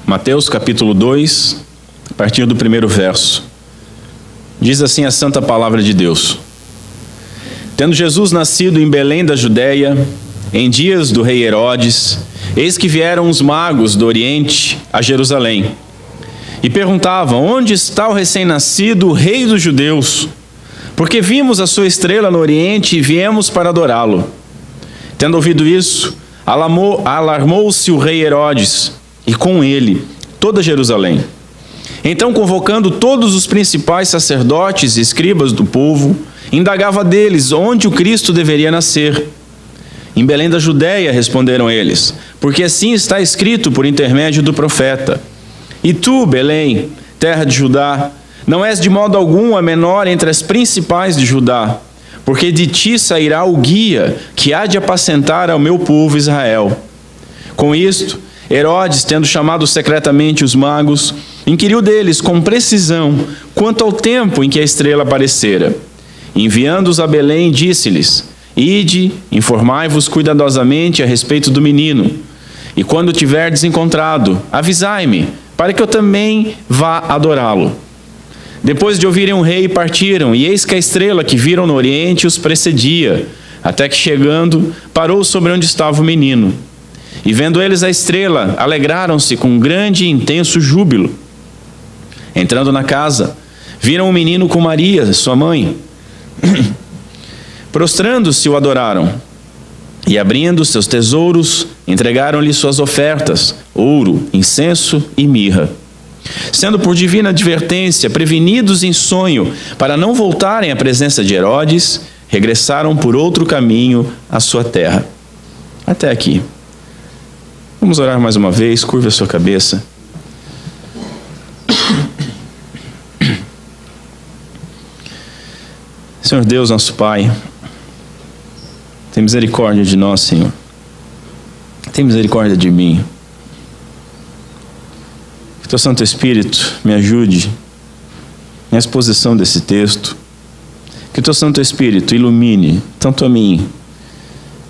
Mateus capítulo 2, a partir do primeiro verso. Diz assim a santa palavra de Deus: Tendo Jesus nascido em Belém da Judéia, em dias do rei Herodes, eis que vieram os magos do Oriente a Jerusalém, e perguntavam: onde está o recém-nascido, o rei dos judeus? Porque vimos a sua estrela no Oriente e viemos para adorá-lo. Tendo ouvido isso, alarmou-se o rei Herodes, e com ele toda Jerusalém. Então, convocando todos os principais sacerdotes e escribas do povo, indagava deles onde o Cristo deveria nascer. Em Belém da Judéia, responderam eles, porque assim está escrito por intermédio do profeta: E tu, Belém, terra de Judá, não és de modo algum a menor entre as principais de Judá, porque de ti sairá o guia que há de apacentar ao meu povo Israel. Com isto, Herodes, tendo chamado secretamente os magos, inquiriu deles com precisão quanto ao tempo em que a estrela aparecera. Enviando-os a Belém, disse-lhes: Ide, informai-vos cuidadosamente a respeito do menino, e quando o tiverdes encontrado, avisai-me, para que eu também vá adorá-lo. Depois de ouvirem o rei, partiram, e eis que a estrela que viram no Oriente os precedia, até que chegando, parou sobre onde estava o menino. E vendo eles a estrela, alegraram-se com grande e intenso júbilo. Entrando na casa, viram o menino com Maria, sua mãe. Prostrando-se, o adoraram. E abrindo seus tesouros, entregaram-lhe suas ofertas, ouro, incenso e mirra. Sendo por divina advertência prevenidos em sonho para não voltarem à presença de Herodes, regressaram por outro caminho à sua terra. Até aqui. Vamos orar mais uma vez, curva a sua cabeça. Senhor Deus, nosso Pai, tem misericórdia de nós, Senhor. Tem misericórdia de mim. Que Teu Santo Espírito me ajude na exposição desse texto. Que Teu Santo Espírito ilumine tanto a mim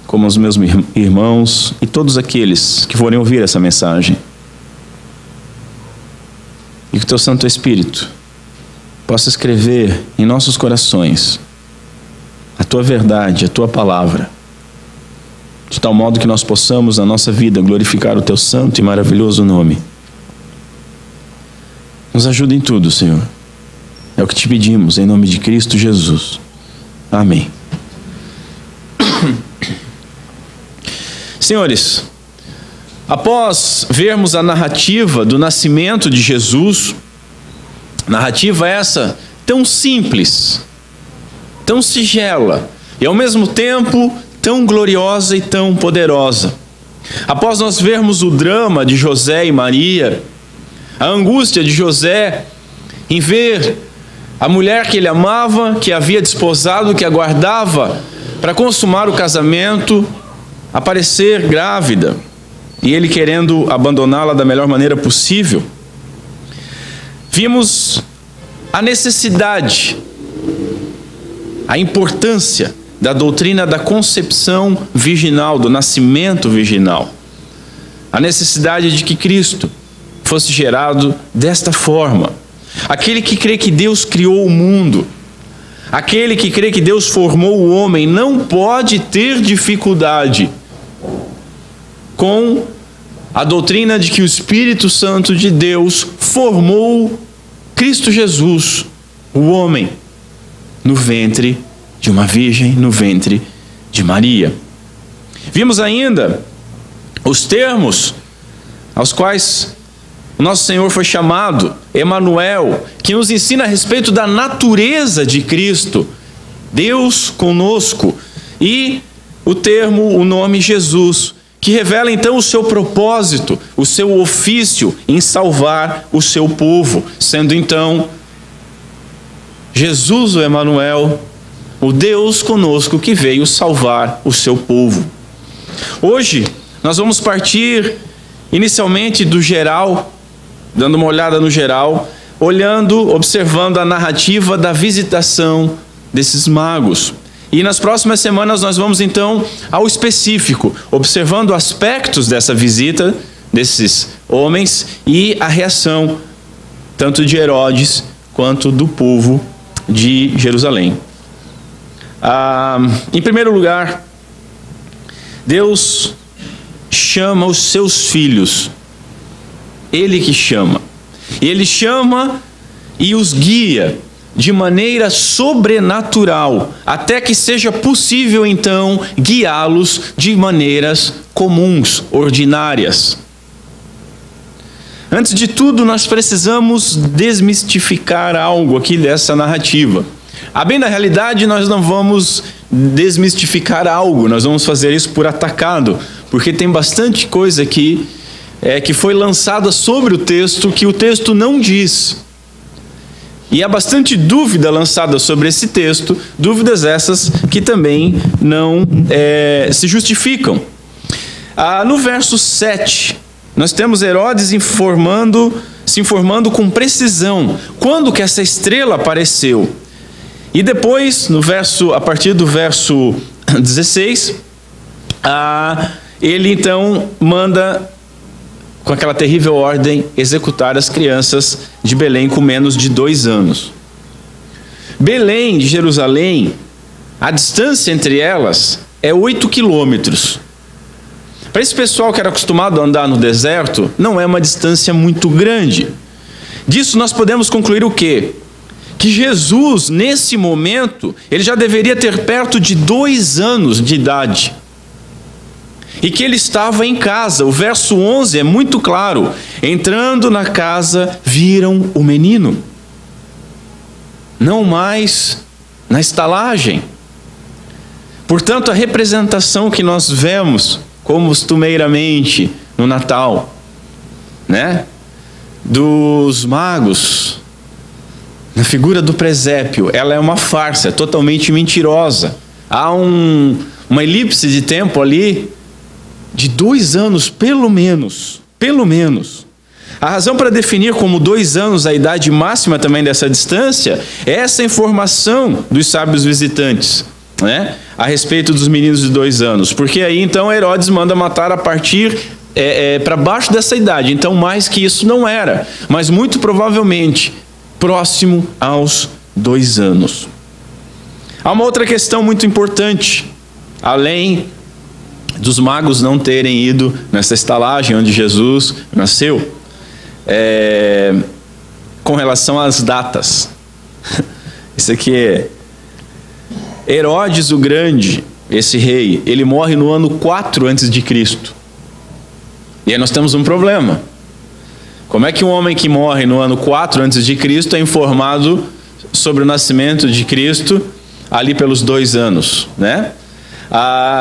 como os meus irmãos e todos aqueles que forem ouvir essa mensagem. E que Teu Santo Espírito possa escrever em nossos corações a Tua verdade, a Tua palavra, de tal modo que nós possamos na nossa vida glorificar o Teu santo e maravilhoso nome. Nos ajuda em tudo, Senhor. É o que te pedimos, em nome de Cristo Jesus. Amém. Senhores, após vermos a narrativa do nascimento de Jesus, narrativa essa tão simples, tão singela e ao mesmo tempo tão gloriosa e tão poderosa. Após nós vermos o drama de José e Maria, a angústia de José em ver a mulher que ele amava, que havia desposado, que aguardava para consumar o casamento, aparecer grávida, e ele querendo abandoná-la da melhor maneira possível, vimos a necessidade, a importância da doutrina da concepção virginal, do nascimento virginal, a necessidade de que Cristo fosse gerado desta forma. Aquele que crê que Deus criou o mundo, aquele que crê que Deus formou o homem, não pode ter dificuldade com a doutrina de que o Espírito Santo de Deus formou Cristo Jesus, o homem, no ventre de uma virgem, no ventre de Maria. Vimos ainda os termos aos quais o nosso Senhor foi chamado, Emanuel, que nos ensina a respeito da natureza de Cristo, Deus conosco, e o termo, o nome Jesus, que revela então o seu propósito, o seu ofício em salvar o seu povo, sendo então Jesus o Emanuel, o Deus conosco que veio salvar o seu povo. Hoje nós vamos partir inicialmente do geral, dando uma olhada no geral, observando a narrativa da visitação desses magos. E nas próximas semanas nós vamos então ao específico, observando aspectos dessa visita desses homens e a reação tanto de Herodes quanto do povo de Jerusalém. Em primeiro lugar, Deus chama os seus filhos. Ele que chama. E Ele chama e os guia de maneira sobrenatural, até que seja possível então guiá-los de maneiras comuns, ordinárias. Antes de tudo, nós precisamos desmistificar algo aqui dessa narrativa. A bem da realidade, nós não vamos desmistificar algo, nós vamos fazer isso por atacado, porque tem bastante coisa aqui que foi lançada sobre o texto que o texto não diz. E há bastante dúvida lançada sobre esse texto, dúvidas essas que também não se justificam. No verso 7, nós temos Herodes se informando com precisão quando que essa estrela apareceu. E depois, a partir do verso 16, ele então manda, com aquela terrível ordem, executar as crianças de Belém com menos de 2 anos. Belém de Jerusalém, a distância entre elas é 8 quilômetros. Para esse pessoal que era acostumado a andar no deserto, não é uma distância muito grande. Disso nós podemos concluir o quê? Que Jesus, nesse momento, ele já deveria ter perto de 2 anos de idade. E que ele estava em casa. O verso 11 é muito claro. Entrando na casa, viram o menino. Não mais na estalagem. Portanto, a representação que nós vemos, como costumeiramente no Natal, né? Dos magos, na figura do presépio, ela é uma farsa, é totalmente mentirosa. Há uma elipse de tempo ali de 2 anos, pelo menos. A razão para definir como 2 anos a idade máxima também dessa distância é essa informação dos sábios visitantes, né? A respeito dos meninos de 2 anos. Porque aí então Herodes manda matar a partir para baixo dessa idade. Então mais que isso não era, mas muito provavelmente próximo aos 2 anos. Há uma outra questão muito importante, além dos magos não terem ido nessa estalagem onde Jesus nasceu, com relação às datas. Isso aqui é Herodes o Grande, esse rei, ele morre no ano 4 a.C. E aí nós temos um problema. Como é que um homem que morre no ano 4 a.C. é informado sobre o nascimento de Cristo ali pelos 2 anos, né?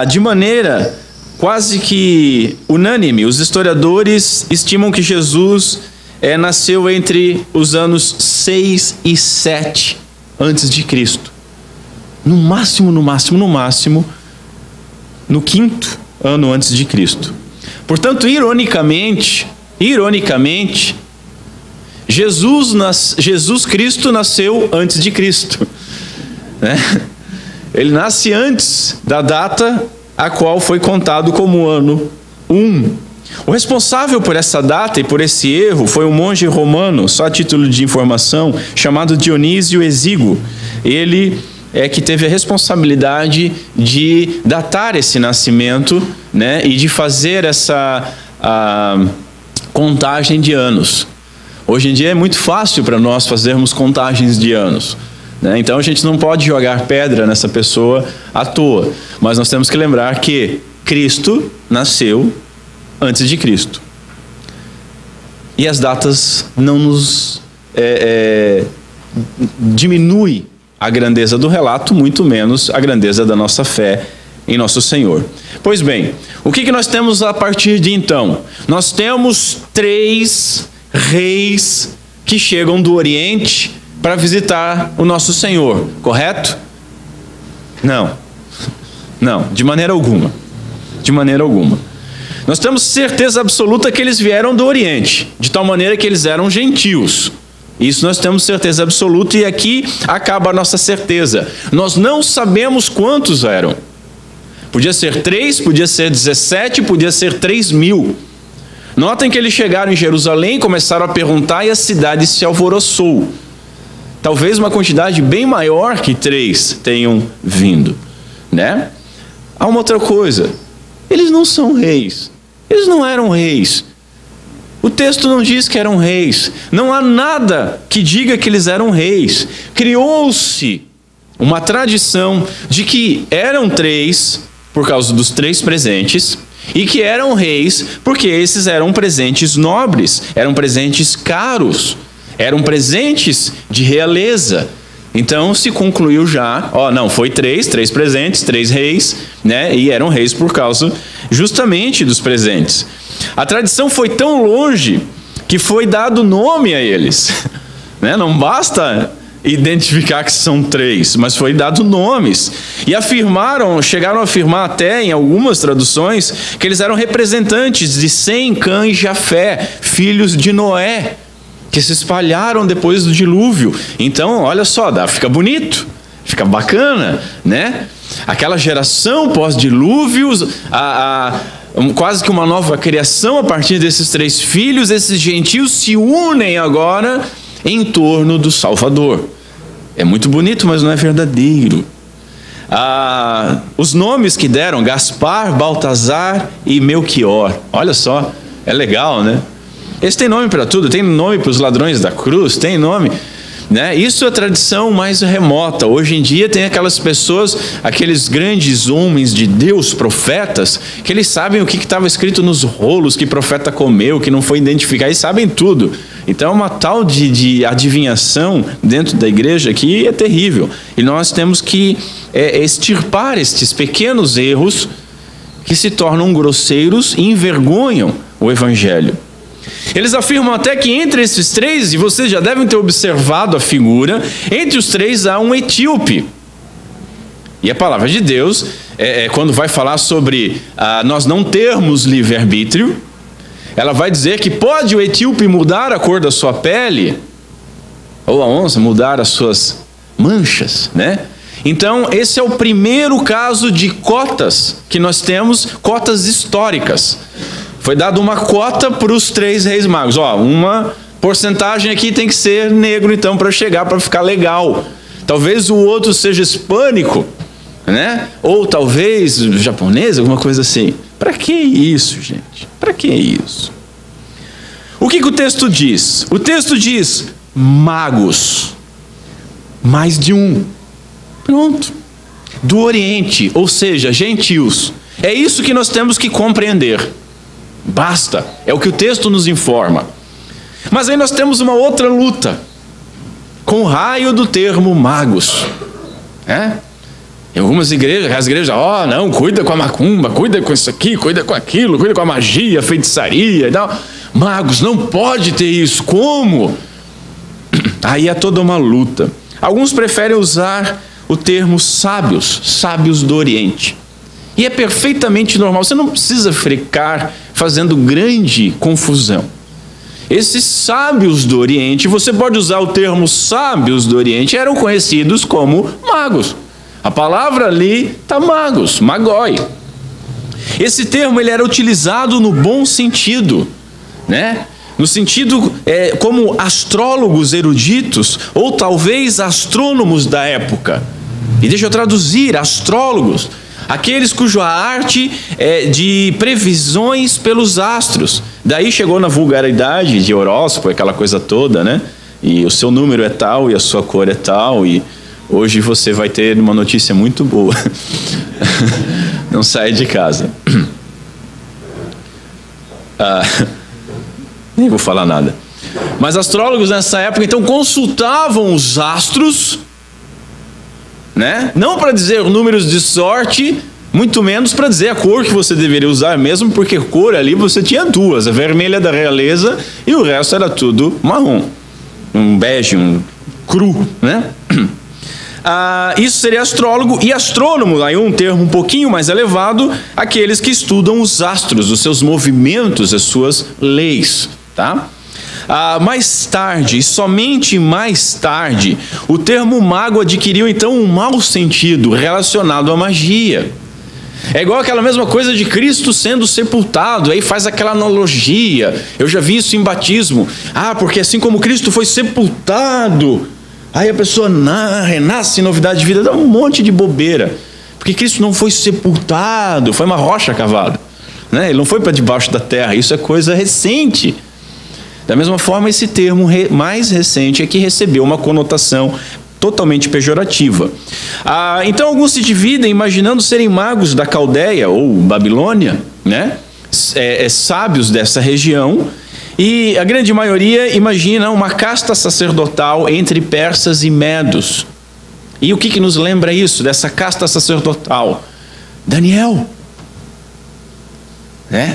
De maneira quase que unânime, os historiadores estimam que Jesus nasceu entre os anos 6 e 7 a.C. No máximo, no 5º ano antes de Cristo. Portanto, ironicamente, Jesus Cristo nasceu antes de Cristo, né? Ele nasce antes da data a qual foi contado como ano 1. O responsável por essa data e por esse erro foi um monge romano, só a título de informação, chamado Dionísio Exíguo. Ele que teve a responsabilidade de datar esse nascimento, né, e de fazer essa contagem de anos. Hoje em dia é muito fácil para nós fazermos contagens de anos, né? Então a gente não pode jogar pedra nessa pessoa à toa, mas nós temos que lembrar que Cristo nasceu antes de Cristo. E as datas não nos diminui a grandeza do relato, muito menos a grandeza da nossa fé em nosso Senhor. Pois bem, o que nós temos a partir de então? Nós temos 3 reis que chegam do Oriente para visitar o nosso Senhor, correto? Não, de maneira alguma. Nós temos certeza absoluta que eles vieram do Oriente, de tal maneira que eles eram gentios. Isso nós temos certeza absoluta, e aqui acaba a nossa certeza. Nós não sabemos quantos eram. Podia ser 3, podia ser 17, podia ser 3.000. Notem que eles chegaram em Jerusalém, começaram a perguntar e a cidade se alvoroçou. Talvez uma quantidade bem maior que 3 tenham vindo, né? Há uma outra coisa. Eles não são reis. Eles não eram reis. O texto não diz que eram reis. Não há nada que diga que eles eram reis. Criou-se uma tradição de que eram 3 por causa dos 3 presentes e que eram reis porque esses eram presentes nobres, eram presentes caros, eram presentes de realeza. Então se concluiu já, não, foi 3 presentes, 3 reis, né? E eram reis por causa justamente dos presentes. A tradição foi tão longe que foi dado nome a eles, né? Não basta identificar que são 3, mas foi dado nomes. E chegaram a afirmar até em algumas traduções que eles eram representantes de Sem, Cã e Jafé, filhos de Noé, que se espalharam depois do dilúvio. Então, olha só, fica bonito, fica bacana, né? Aquela geração pós-dilúvios, quase que uma nova criação a partir desses 3 filhos, esses gentios se unem agora em torno do Salvador. É muito bonito, mas não é verdadeiro. Os nomes que deram, Gaspar, Baltazar e Melquior. Olha só, é legal, né? Eles têm nome para tudo, tem nome para os ladrões da cruz, tem nome, né? Isso é a tradição mais remota. Hoje em dia tem aquelas pessoas, aqueles grandes homens de Deus, profetas, que eles sabem o que estava escrito nos rolos, que profeta comeu, que não foi identificado, eles sabem tudo. Então uma tal de adivinhação dentro da igreja que é terrível. E nós temos que extirpar estes pequenos erros que se tornam grosseiros e envergonham o evangelho. Eles afirmam até que entre esses 3, e vocês já devem ter observado a figura, entre os 3 há um etíope. E a palavra de Deus, quando vai falar sobre nós não termos livre-arbítrio, ela vai dizer que pode o etíope mudar a cor da sua pele, ou a onça mudar as suas manchas, né? Então, esse é o primeiro caso de cotas que nós temos, cotas históricas. Foi dada uma cota para os 3 reis magos. Uma porcentagem aqui tem que ser negro, então, para ficar legal. Talvez o outro seja hispânico, né? Ou talvez japonês, alguma coisa assim. Para que isso, gente? Para que isso? O que o texto diz? O texto diz magos. Mais de um. Pronto. Do Oriente, ou seja, gentios. É isso que nós temos que compreender. Basta, é o que o texto nos informa. Mas aí nós temos uma outra luta com o raio do termo magos, né? Em algumas igrejas, as igrejas, não, cuida com a macumba, cuida com isso aqui, cuida com aquilo, cuida com a magia, a feitiçaria e tal. Magos, não pode ter isso, como? Aí é toda uma luta. Alguns preferem usar o termo sábios, sábios do Oriente. E é perfeitamente normal, você não precisa ficar fazendo grande confusão. Esses sábios do Oriente, você pode usar o termo sábios do Oriente, eram conhecidos como magos. A palavra ali está magos, magoi. Esse termo ele era utilizado no bom sentido, né? No sentido como astrólogos eruditos, ou talvez astrônomos da época. E deixa eu traduzir, astrólogos. Aqueles cuja arte é de previsões pelos astros. Daí chegou na vulgaridade de horóscopo, aquela coisa toda, né? E o seu número é tal, e a sua cor é tal, e hoje você vai ter uma notícia muito boa. Não saia de casa. Nem vou falar nada. Mas astrólogos nessa época, então, consultavam os astros, né? Não para dizer números de sorte, muito menos para dizer a cor que você deveria usar mesmo, porque cor ali você tinha 2, a vermelha da realeza e o resto era tudo marrom, um bege, um cru, né? Isso seria astrólogo e astrônomo, aí um termo um pouquinho mais elevado, aqueles que estudam os astros, os seus movimentos, as suas leis, tá? Mais tarde, e somente mais tarde, o termo mago adquiriu então um mau sentido relacionado à magia. É igual aquela mesma coisa de Cristo sendo sepultado, aí faz aquela analogia. Eu já vi isso em batismo. Porque assim como Cristo foi sepultado, aí a pessoa renasce em novidade de vida. Dá um monte de bobeira. Porque Cristo não foi sepultado, foi uma rocha cavada, né? Ele não foi para debaixo da terra, isso é coisa recente. Da mesma forma, esse termo mais recente é que recebeu uma conotação totalmente pejorativa. Então alguns se dividem imaginando serem magos da Caldeia ou Babilônia, né? Sábios dessa região, e a grande maioria imagina uma casta sacerdotal entre persas e medos. E o que nos lembra isso, dessa casta sacerdotal? Daniel,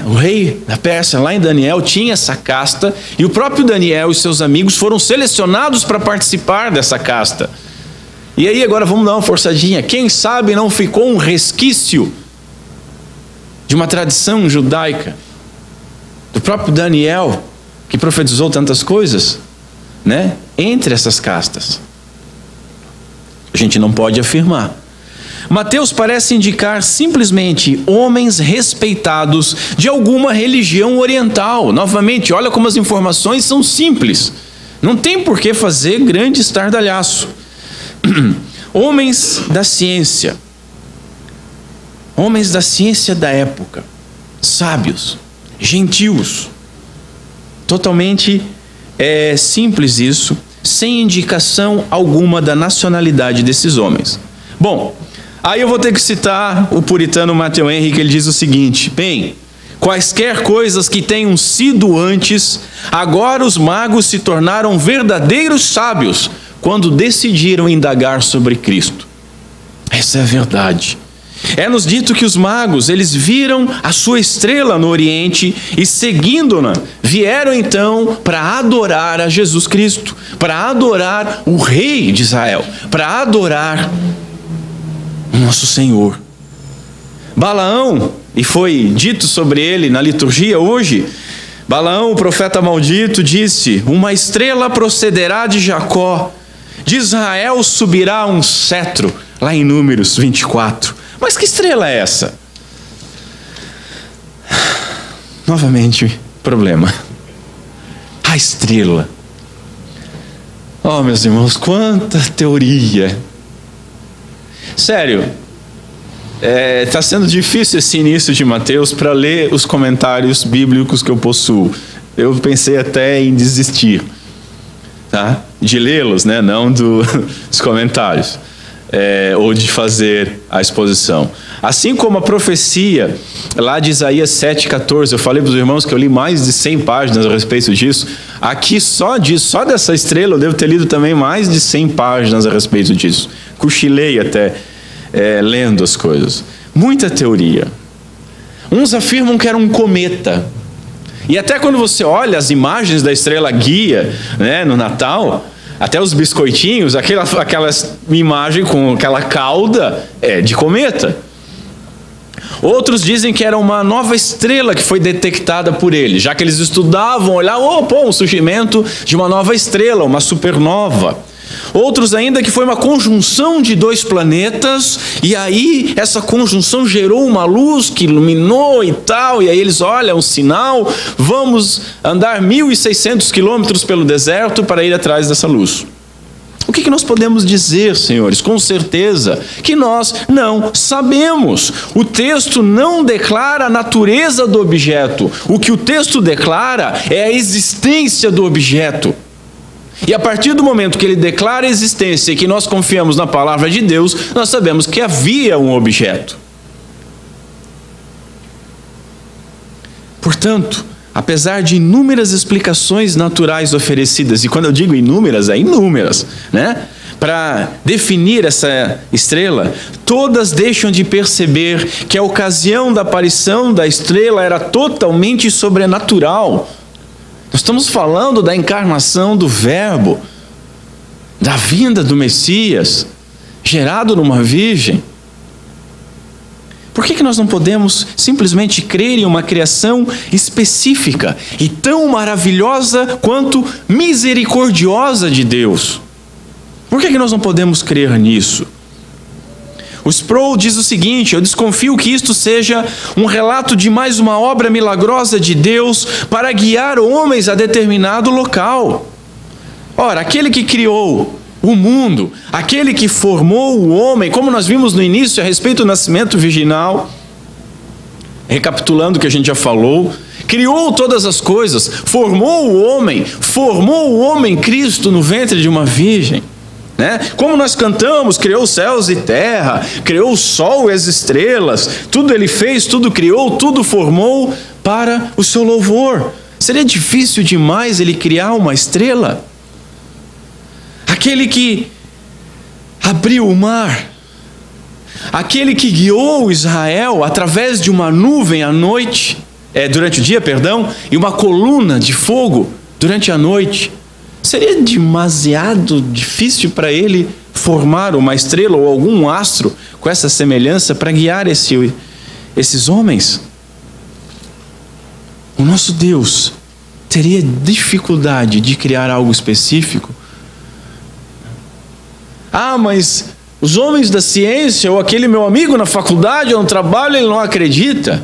o rei da Pérsia, lá em Daniel, tinha essa casta, e o próprio Daniel e seus amigos foram selecionados para participar dessa casta. E aí agora vamos dar uma forçadinha. Quem sabe não ficou um resquício de uma tradição judaica, do próprio Daniel, que profetizou tantas coisas, né? Entre essas castas. A gente não pode afirmar. Mateus parece indicar simplesmente homens respeitados de alguma religião oriental. Novamente, olha como as informações são simples. Não tem por que fazer grande estardalhaço. Homens da ciência. Homens da ciência da época. Sábios. Gentios. Totalmente simples isso, sem indicação alguma da nacionalidade desses homens. Bom, aí eu vou ter que citar o puritano Matthew Henry, que ele diz o seguinte: bem, quaisquer coisas que tenham sido antes, agora os magos se tornaram verdadeiros sábios quando decidiram indagar sobre Cristo. Essa é a verdade. É-nos dito que os magos, eles viram a sua estrela no Oriente e, seguindo-na, vieram então para adorar a Jesus Cristo, para adorar o Rei de Israel, para adorar o nosso Senhor. Balaão, e foi dito sobre ele na liturgia hoje, Balaão, o profeta maldito, disse: uma estrela procederá de Jacó, de Israel subirá um cetro, lá em Números 24. Mas que estrela é essa? Novamente, problema. A estrela. Oh, meus irmãos, quanta teoria. Sério, está sendo difícil esse início de Mateus para ler os comentários bíblicos que eu possuo. Eu pensei até em desistir, tá? De lê-los, né? Não dos comentários. Ou de fazer a exposição. Assim como a profecia lá de Isaías 7,14, eu falei para os irmãos que eu li mais de 100 páginas a respeito disso. Aqui só dessa estrela eu devo ter lido também mais de 100 páginas a respeito disso. Cochilei até lendo as coisas. Muita teoria. Uns afirmam que era um cometa. E até quando você olha as imagens da estrela guia, né, no Natal, até os biscoitinhos, aquela imagem com aquela cauda é de cometa. Outros dizem que era uma nova estrela que foi detectada por eles, já que eles estudavam, olhavam, um surgimento de uma nova estrela, uma supernova. Outros ainda que foi uma conjunção de dois planetas, e aí essa conjunção gerou uma luz que iluminou e tal, e aí eles olham um sinal, vamos andar 1.600 quilômetros pelo deserto para ir atrás dessa luz. O que nós podemos dizer, senhores? Com certeza que nós não sabemos. O texto não declara a natureza do objeto. O que o texto declara é a existência do objeto. E a partir do momento que ele declara a existência e que nós confiamos na palavra de Deus, nós sabemos que havia um objeto. Portanto, apesar de inúmeras explicações naturais oferecidas, e quando eu digo inúmeras, é inúmeras, né? Para definir essa estrela, todas deixam de perceber que a ocasião da aparição da estrela era totalmente sobrenatural. Nós estamos falando da encarnação do Verbo, da vinda do Messias, gerado numa virgem. Por que nós não podemos simplesmente crer em uma criação específica e tão maravilhosa quanto misericordiosa de Deus? Por que nós não podemos crer nisso? O Sproul diz o seguinte: eu desconfio que isto seja um relato de mais uma obra milagrosa de Deus para guiar homens a determinado local. Ora, aquele que criou o mundo, aquele que formou o homem, como nós vimos no início a respeito do nascimento virginal, recapitulando o que a gente já falou, criou todas as coisas, formou o homem Cristo no ventre de uma virgem. Como nós cantamos, criou os céus e terra, criou o sol e as estrelas, tudo ele fez, tudo criou, tudo formou para o seu louvor. Seria difícil demais ele criar uma estrela? Aquele que abriu o mar, aquele que guiou Israel através de uma nuvem à noite, durante o dia, e uma coluna de fogo durante a noite. Seria demasiado difícil para ele formar uma estrela ou algum astro com essa semelhança para guiar esses homens? O nosso Deus teria dificuldade de criar algo específico? Mas os homens da ciência ou aquele meu amigo na faculdade ou no trabalho, ele não acredita.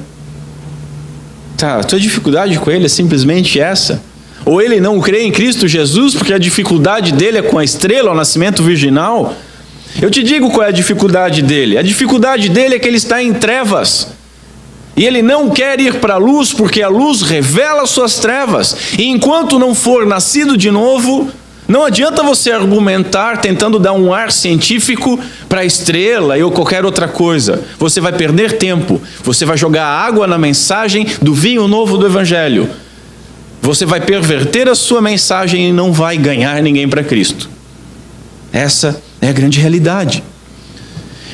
A tua dificuldade com ele é simplesmente essa? Ou ele não crê em Cristo Jesus porque a dificuldade dele é com a estrela, o nascimento virginal? Eu te digo qual é a dificuldade dele. A dificuldade dele é que ele está em trevas. E ele não quer ir para a luz porque a luz revela as suas trevas. E enquanto não for nascido de novo, não adianta você argumentar tentando dar um ar científico para a estrela ou qualquer outra coisa. Você vai perder tempo. Você vai jogar água na mensagem do vinho novo do Evangelho. Você vai perverter a sua mensagem e não vai ganhar ninguém para Cristo. Essa é a grande realidade.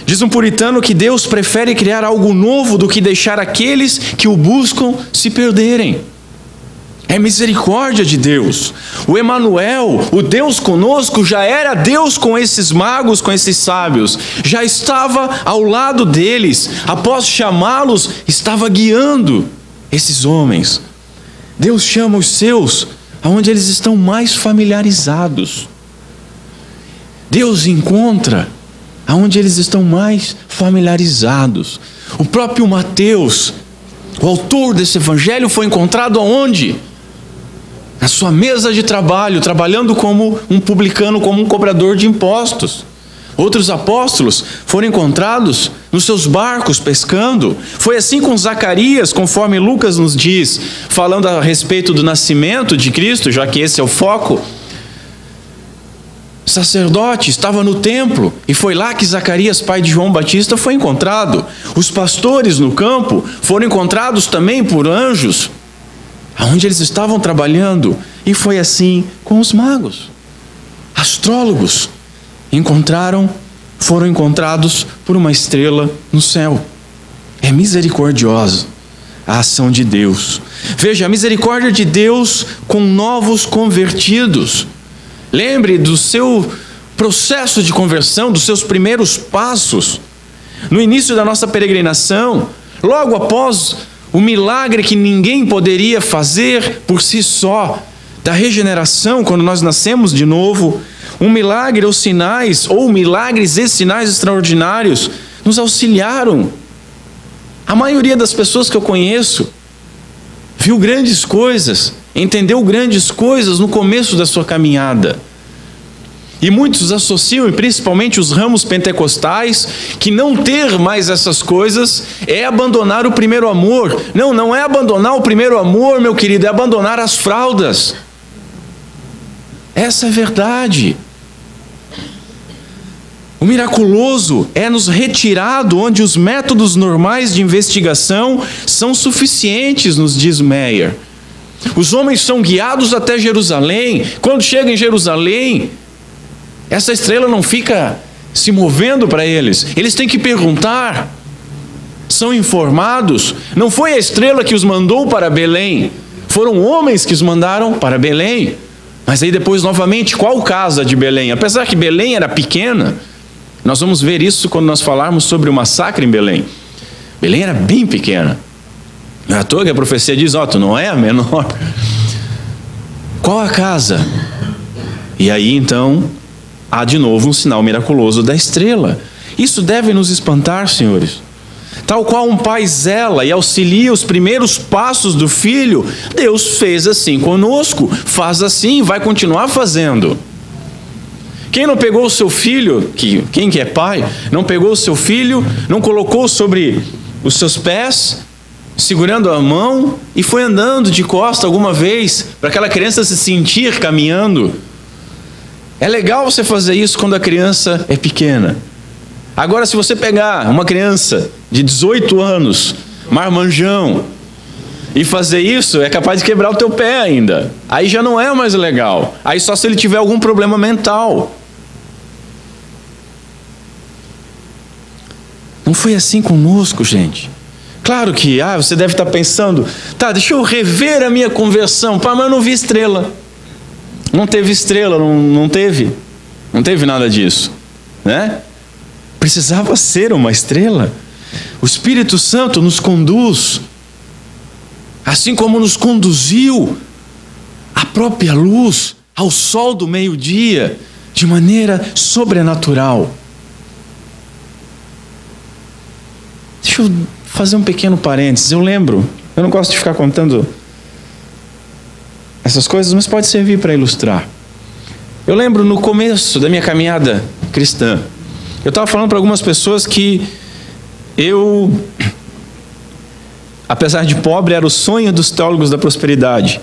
Diz um puritano que Deus prefere criar algo novo do que deixar aqueles que o buscam se perderem. É misericórdia de Deus. O Emanuel, o Deus conosco, já era Deus com esses magos, com esses sábios. Já estava ao lado deles. Após chamá-los, estava guiando esses homens. Deus chama os seus aonde eles estão mais familiarizados. Deus encontra aonde eles estão mais familiarizados. O próprio Mateus, o autor desse evangelho, foi encontrado aonde? Na sua mesa de trabalho, trabalhando como um publicano, como um cobrador de impostos. Outros apóstolos foram encontrados nos seus barcos pescando. Foi assim com Zacarias, conforme Lucas nos diz, falando a respeito do nascimento de Cristo, já que esse é o foco. O sacerdote estava no templo e foi lá que Zacarias, pai de João Batista, foi encontrado. Os pastores no campo foram encontrados também por anjos, aonde eles estavam trabalhando. E foi assim com os magos. Astrólogos foram encontrados por uma estrela no céu. É misericordiosa a ação de Deus. Veja, a misericórdia de Deus com novos convertidos. Lembre do seu processo de conversão, dos seus primeiros passos. No início da nossa peregrinação, logo após o milagre que ninguém poderia fazer por si só, da regeneração, quando nós nascemos de novo, um milagre ou sinais, ou milagres e sinais extraordinários, nos auxiliaram. A maioria das pessoas que eu conheço viu grandes coisas, entendeu grandes coisas no começo da sua caminhada. E muitos associam, e principalmente os ramos pentecostais, que não ter mais essas coisas é abandonar o primeiro amor. Não, não é abandonar o primeiro amor, meu querido, é abandonar as fraldas. Essa é a verdade. O miraculoso é nos retirado onde os métodos normais de investigação são suficientes, nos diz Meyer. Os homens são guiados até Jerusalém. Quando chegam em Jerusalém, essa estrela não fica se movendo para eles. Eles têm que perguntar. São informados. Não foi a estrela que os mandou para Belém. Foram homens que os mandaram para Belém. Mas aí depois, novamente, qual casa de Belém? Apesar que Belém era pequena, nós vamos ver isso quando nós falarmos sobre o massacre em Belém. Belém era bem pequena. Não é à toa que a profecia diz, tu não é a menor. Qual a casa? E aí então, há de novo um sinal miraculoso da estrela. Isso deve nos espantar, senhores. Tal qual um pai zela e auxilia os primeiros passos do filho, Deus fez assim conosco, faz assim e vai continuar fazendo. Quem não pegou o seu filho, quem que é pai, não pegou o seu filho, não colocou sobre os seus pés, segurando a mão e foi andando de costa alguma vez, para aquela criança se sentir caminhando? É legal você fazer isso quando a criança é pequena. Agora, se você pegar uma criança de 18 anos, marmanjão, e fazer isso, é capaz de quebrar o teu pé ainda. Aí já não é mais legal. Aí só se ele tiver algum problema mental. Não foi assim conosco, gente. Claro que, você deve estar pensando, deixa eu rever a minha conversão. Mas eu não vi estrela. Não teve estrela, não teve nada disso, né? Precisava ser uma estrela. O Espírito Santo nos conduz, assim como nos conduziu a própria luz ao sol do meio-dia, de maneira sobrenatural. Deixa eu fazer um pequeno parênteses. Eu não gosto de ficar contando essas coisas, mas pode servir para ilustrar. Eu lembro no começo da minha caminhada cristã, eu estava falando para algumas pessoas que apesar de pobre, era o sonho dos teólogos da prosperidade.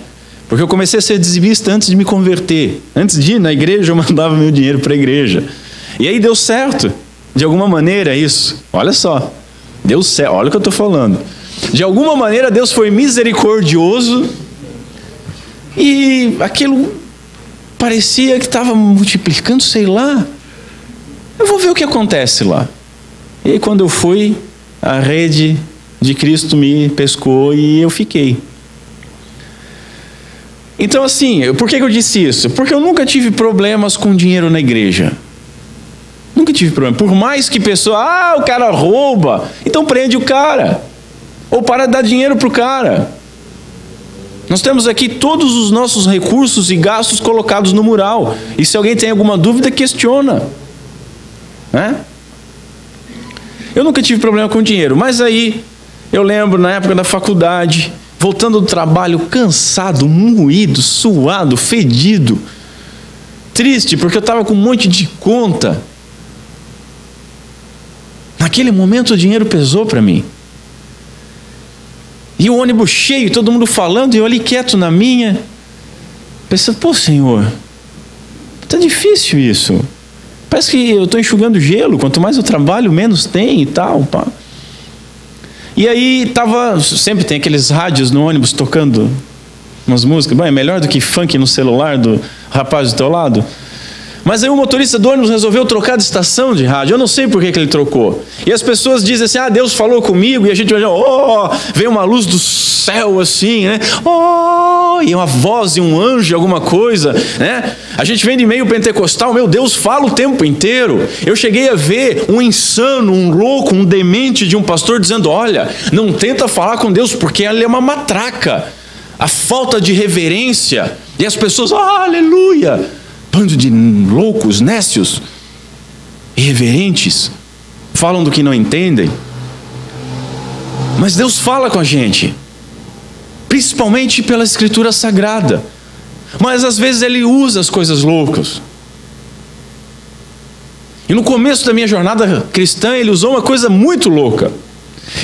Porque eu comecei a ser dizimista antes de me converter. Antes de ir na igreja, eu mandava meu dinheiro para a igreja. E aí deu certo, de alguma maneira, isso. Olha só, deu certo, olha o que eu estou falando. De alguma maneira, Deus foi misericordioso e aquilo parecia que estava multiplicando, sei lá. Eu vou ver o que acontece lá. E aí quando eu fui, a rede de Cristo me pescou e eu fiquei. Então assim, por que eu disse isso? Porque eu nunca tive problemas com dinheiro na igreja. Nunca tive problema. Por mais que pessoa, o cara rouba, então prende o cara. Ou para de dar dinheiro para o cara. Nós temos aqui todos os nossos recursos e gastos colocados no mural. E se alguém tem alguma dúvida, questiona. Eu nunca tive problema com dinheiro, mas aí eu lembro na época da faculdade, voltando do trabalho cansado, moído, suado, fedido, triste porque eu estava com um monte de conta. Naquele momento o dinheiro pesou para mim. E o ônibus cheio, todo mundo falando, e eu ali quieto na minha, pensando, Senhor, tá difícil isso. Parece que eu estou enxugando gelo, quanto mais eu trabalho, menos tem e tal. Pá. E aí sempre tem aqueles rádios no ônibus tocando umas músicas. É melhor do que funk no celular do rapaz do teu lado. Mas aí o motorista do ônibus resolveu trocar de estação de rádio. Eu não sei por que ele trocou. E as pessoas dizem assim, Deus falou comigo. E a gente olha, veio uma luz do céu assim, né? E uma voz e um anjo, alguma coisa, né? A gente vem de meio pentecostal, meu Deus, fala o tempo inteiro. Eu cheguei a ver um insano, um louco, um demente de um pastor dizendo, olha, não tenta falar com Deus porque ele é uma matraca. A falta de reverência. E as pessoas, aleluia. Bando de loucos, nécios, irreverentes, falam do que não entendem. Mas Deus fala com a gente, principalmente pela Escritura Sagrada. Mas às vezes Ele usa as coisas loucas. E no começo da minha jornada cristã, Ele usou uma coisa muito louca.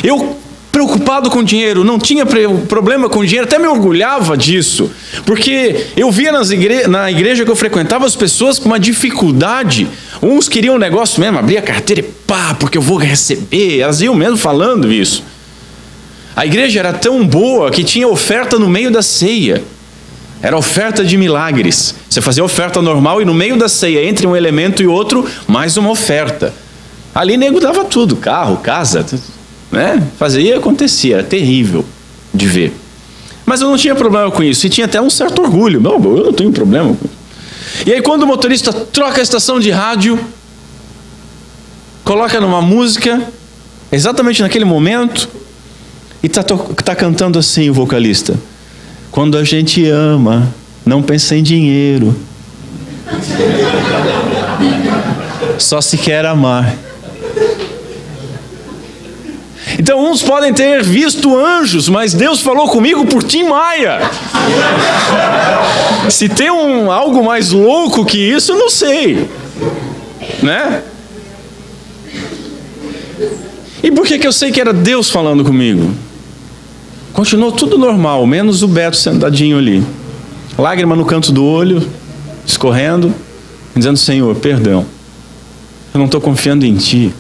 Eu, preocupado com dinheiro, não tinha problema com dinheiro, até me orgulhava disso, porque eu via na igreja que eu frequentava as pessoas com uma dificuldade. Uns queriam um negócio mesmo, abrir a carteira e porque eu vou receber, elas iam mesmo falando isso. A igreja era tão boa que tinha oferta no meio da ceia, era oferta de milagres. Você fazia oferta normal e no meio da ceia, entre um elemento e outro, mais uma oferta. Ali nego dava tudo, carro, casa, né? Fazia e acontecia, era terrível de ver. Mas eu não tinha problema com isso, e tinha até um certo orgulho. Não, eu não tenho problema com isso. E aí quando o motorista troca a estação de rádio, coloca numa música, exatamente naquele momento, e tá cantando assim o vocalista: quando a gente ama, não pensa em dinheiro, só se quer amar. Então uns podem ter visto anjos, mas Deus falou comigo por Tim Maia. Se tem algo mais louco que isso, eu não sei, né? E por que eu sei que era Deus falando comigo? Continuou tudo normal, menos o Beto sentadinho ali, lágrima no canto do olho, escorrendo, dizendo: Senhor, perdão, eu não estou confiando em Ti.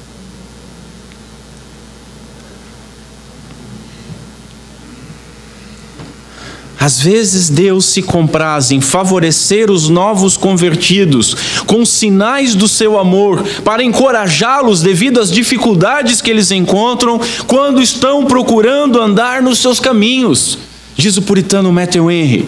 Às vezes Deus se compraz em favorecer os novos convertidos com sinais do seu amor para encorajá-los devido às dificuldades que eles encontram quando estão procurando andar nos seus caminhos, diz o puritano Matthew Henry.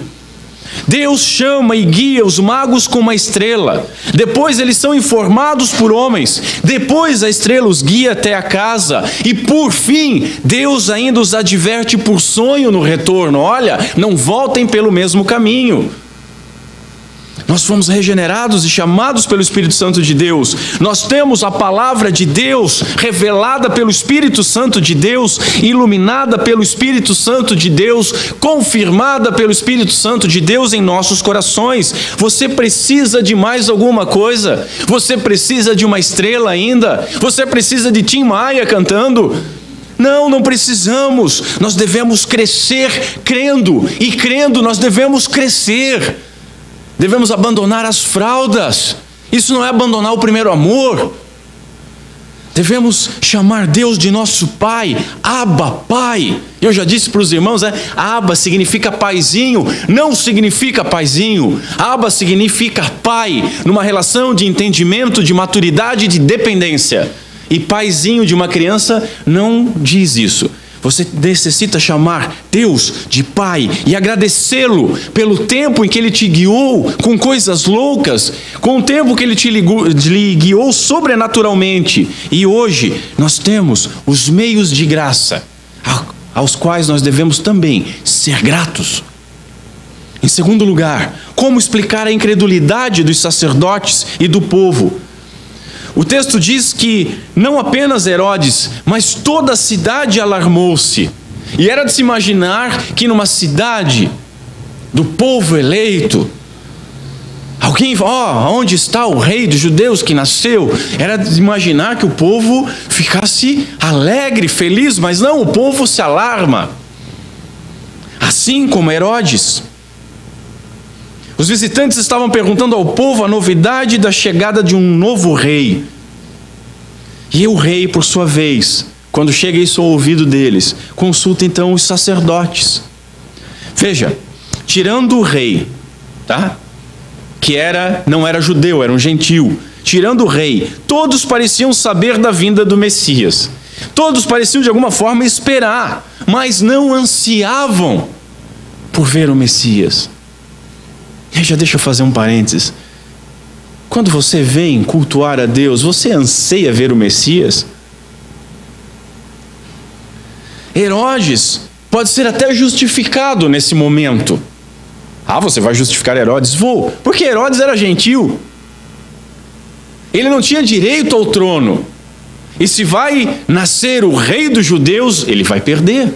Deus chama e guia os magos com uma estrela. Depois eles são informados por homens. Depois a estrela os guia até a casa. E por fim, Deus ainda os adverte por sonho no retorno: olha, não voltem pelo mesmo caminho. Nós fomos regenerados e chamados pelo Espírito Santo de Deus. Nós temos a palavra de Deus revelada pelo Espírito Santo de Deus, iluminada pelo Espírito Santo de Deus, confirmada pelo Espírito Santo de Deus em nossos corações. Você precisa de mais alguma coisa? Você precisa de uma estrela ainda? Você precisa de Tim Maia cantando? Não, não precisamos. Nós devemos crescer crendo, e crendo nós devemos crescer. Devemos abandonar as fraldas. Isso não é abandonar o primeiro amor. Devemos chamar Deus de nosso Pai. Abba, Pai. Eu já disse para os irmãos, Abba significa paizinho, não significa paizinho. Abba significa pai, numa relação de entendimento, de maturidade e de dependência. E paizinho de uma criança não diz isso. Você necessita chamar Deus de Pai e agradecê-lo pelo tempo em que Ele te guiou com coisas loucas, com o tempo que Ele lhe guiou sobrenaturalmente. E hoje nós temos os meios de graça, aos quais nós devemos também ser gratos. Em segundo lugar, como explicar a incredulidade dos sacerdotes e do povo? O texto diz que não apenas Herodes, mas toda a cidade alarmou-se. E era de se imaginar que numa cidade do povo eleito, alguém, onde está o rei dos judeus que nasceu? Era de imaginar que o povo ficasse alegre, feliz, mas não, o povo se alarma. Assim como Herodes. Os visitantes estavam perguntando ao povo a novidade da chegada de um novo rei. E o rei, por sua vez, quando chega isso ao ouvido deles, consulta então os sacerdotes. Veja, tirando o rei, que não era judeu, era um gentil. Tirando o rei, todos pareciam saber da vinda do Messias. Todos pareciam de alguma forma esperar, mas não ansiavam por ver o Messias. E já deixa eu fazer um parênteses. Quando você vem cultuar a Deus, você anseia ver o Messias? Herodes pode ser até justificado nesse momento. Você vai justificar Herodes? Vou, porque Herodes era gentil. Ele não tinha direito ao trono. E se vai nascer o rei dos judeus, ele vai perder.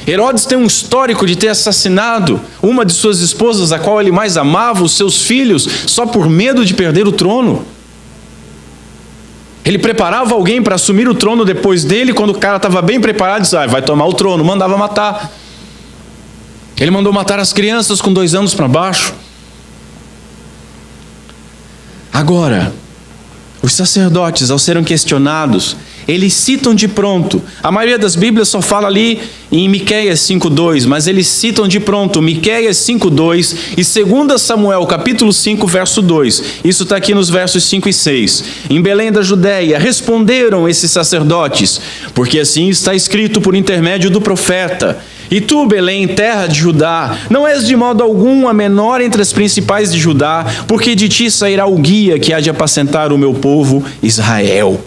Herodes tem um histórico de ter assassinado uma de suas esposas, a qual ele mais amava, os seus filhos, só por medo de perder o trono. Ele preparava alguém para assumir o trono depois dele, quando o cara estava bem preparado, disse: vai tomar o trono, mandava matar. Ele mandou matar as crianças com 2 anos para baixo. Agora, os sacerdotes, ao serem questionados, eles citam de pronto. A maioria das Bíblias só fala ali em Miqueias 5:2, mas eles citam de pronto Miqueias 5:2 e 2 Samuel capítulo 5, verso 2. Isso está aqui nos versos 5 e 6. Em Belém da Judéia responderam esses sacerdotes, porque assim está escrito por intermédio do profeta: e tu, Belém, terra de Judá, não és de modo algum a menor entre as principais de Judá, porque de ti sairá o guia que há de apacentar o meu povo Israel.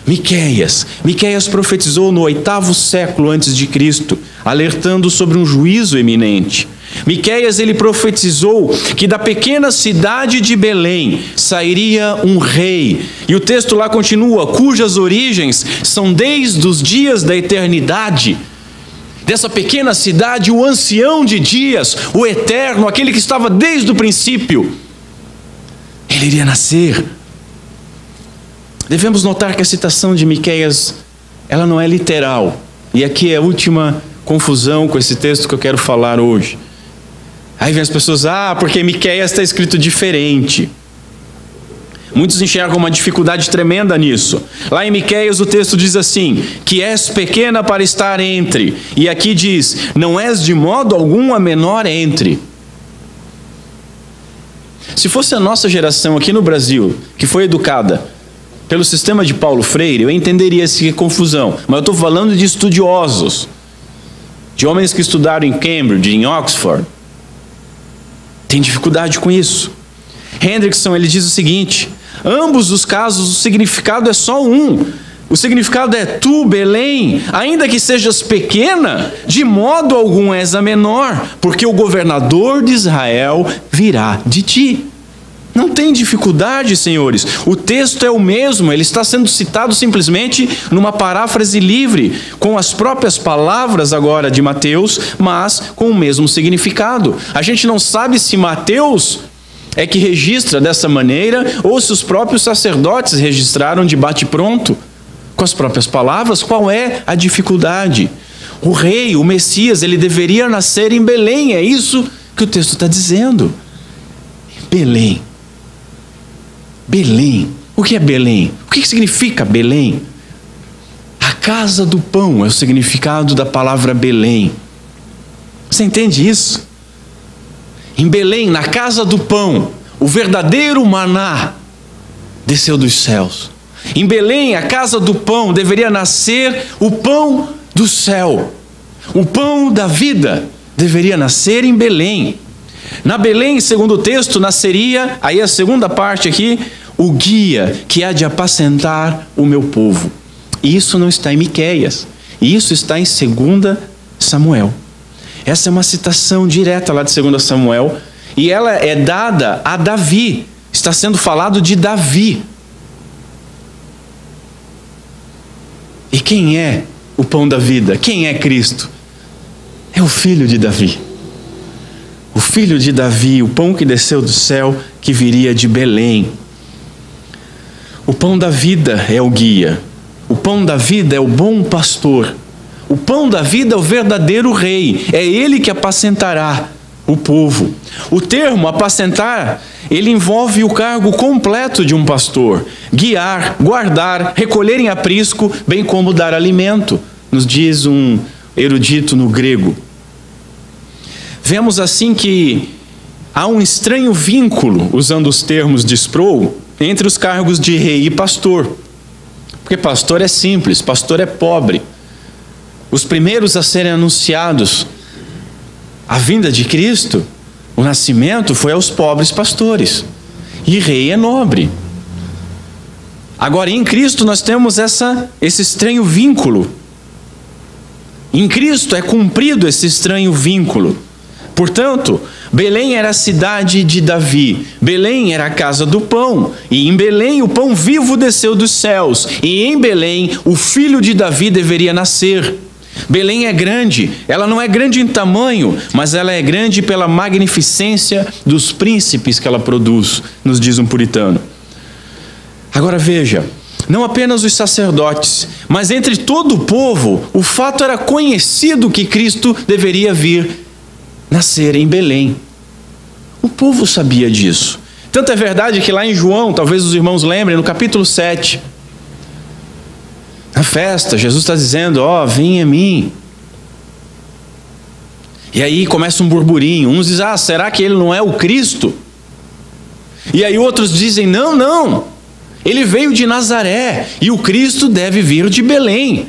Miqueias profetizou no 8º século antes de Cristo, alertando sobre um juízo iminente. Miqueias, ele profetizou que da pequena cidade de Belém sairia um rei. E o texto lá continua, cujas origens são desde os dias da eternidade. Dessa pequena cidade, o ancião de dias, o eterno, aquele que estava desde o princípio, ele iria nascer. Devemos notar que a citação de Miqueias, ela não é literal. E aqui é a última confusão com esse texto que eu quero falar hoje. Aí vem as pessoas, porque Miqueias está escrito diferente. Muitos enxergam uma dificuldade tremenda nisso. Lá em Miqueias o texto diz assim, que és pequena para estar entre. E aqui diz, não és de modo algum a menor entre. Se fosse a nossa geração aqui no Brasil, que foi educada pelo sistema de Paulo Freire, eu entenderia essa confusão. Mas eu estou falando de estudiosos, de homens que estudaram em Cambridge, em Oxford. Tem dificuldade com isso. Hendrickson, ele diz o seguinte, ambos os casos o significado é só um. O significado é tu, Belém, ainda que sejas pequena, de modo algum és a menor, porque o governador de Israel virá de ti. Não tem dificuldade, senhores. O texto é o mesmo, ele está sendo citado simplesmente numa paráfrase livre, com as próprias palavras agora de Mateus, mas com o mesmo significado. A gente não sabe se Mateus é que registra dessa maneira, ou se os próprios sacerdotes registraram de bate-pronto, com as próprias palavras. Qual é a dificuldade? O rei, o Messias, ele deveria nascer em Belém, é isso que o texto está dizendo. Belém. Belém. O que é Belém? O que significa Belém? A casa do pão é o significado da palavra Belém. Você entende isso? Em Belém, na casa do pão, o verdadeiro maná desceu dos céus. Em Belém, a casa do pão, deveria nascer o pão do céu. O pão da vida deveria nascer em Belém. Na Belém, segundo o texto, nasceria, aí a segunda parte aqui, o guia que há de apacentar o meu povo. E isso não está em Miqueias, isso está em 2 Samuel. Essa é uma citação direta lá de 2 Samuel, e ela é dada a Davi, está sendo falado de Davi. E quem é o pão da vida? Quem é Cristo? É o filho de Davi. O filho de Davi, o pão que desceu do céu, que viria de Belém. O pão da vida é o guia. O pão da vida é o bom pastor. O pão da vida é o verdadeiro rei. É ele que apacentará o povo. O termo apacentar, ele envolve o cargo completo de um pastor. Guiar, guardar, recolher em aprisco, bem como dar alimento, nos diz um erudito no grego. Vemos assim que há um estranho vínculo, usando os termos de Sproul, entre os cargos de rei e pastor. Porque pastor é simples, pastor é pobre. Os primeiros a serem anunciados a vinda de Cristo, o nascimento, foi aos pobres pastores. E rei é nobre. Agora, em Cristo nós temos esse estranho vínculo. Em Cristo é cumprido esse estranho vínculo. Portanto, Belém era a cidade de Davi, Belém era a casa do pão, e em Belém o pão vivo desceu dos céus, e em Belém o filho de Davi deveria nascer. Belém é grande, ela não é grande em tamanho, mas ela é grande pela magnificência dos príncipes que ela produz, nos diz um puritano. Agora veja, não apenas os sacerdotes, mas entre todo o povo, o fato era conhecido que Cristo deveria vir nascer em Belém. O povo sabia disso. Tanto é verdade que lá em João, talvez os irmãos lembrem, no capítulo 7, na festa, Jesus está dizendo, vem a mim. E aí começa um burburinho. Uns dizem, será que ele não é o Cristo? E aí outros dizem, não, ele veio de Nazaré, e o Cristo deve vir de Belém.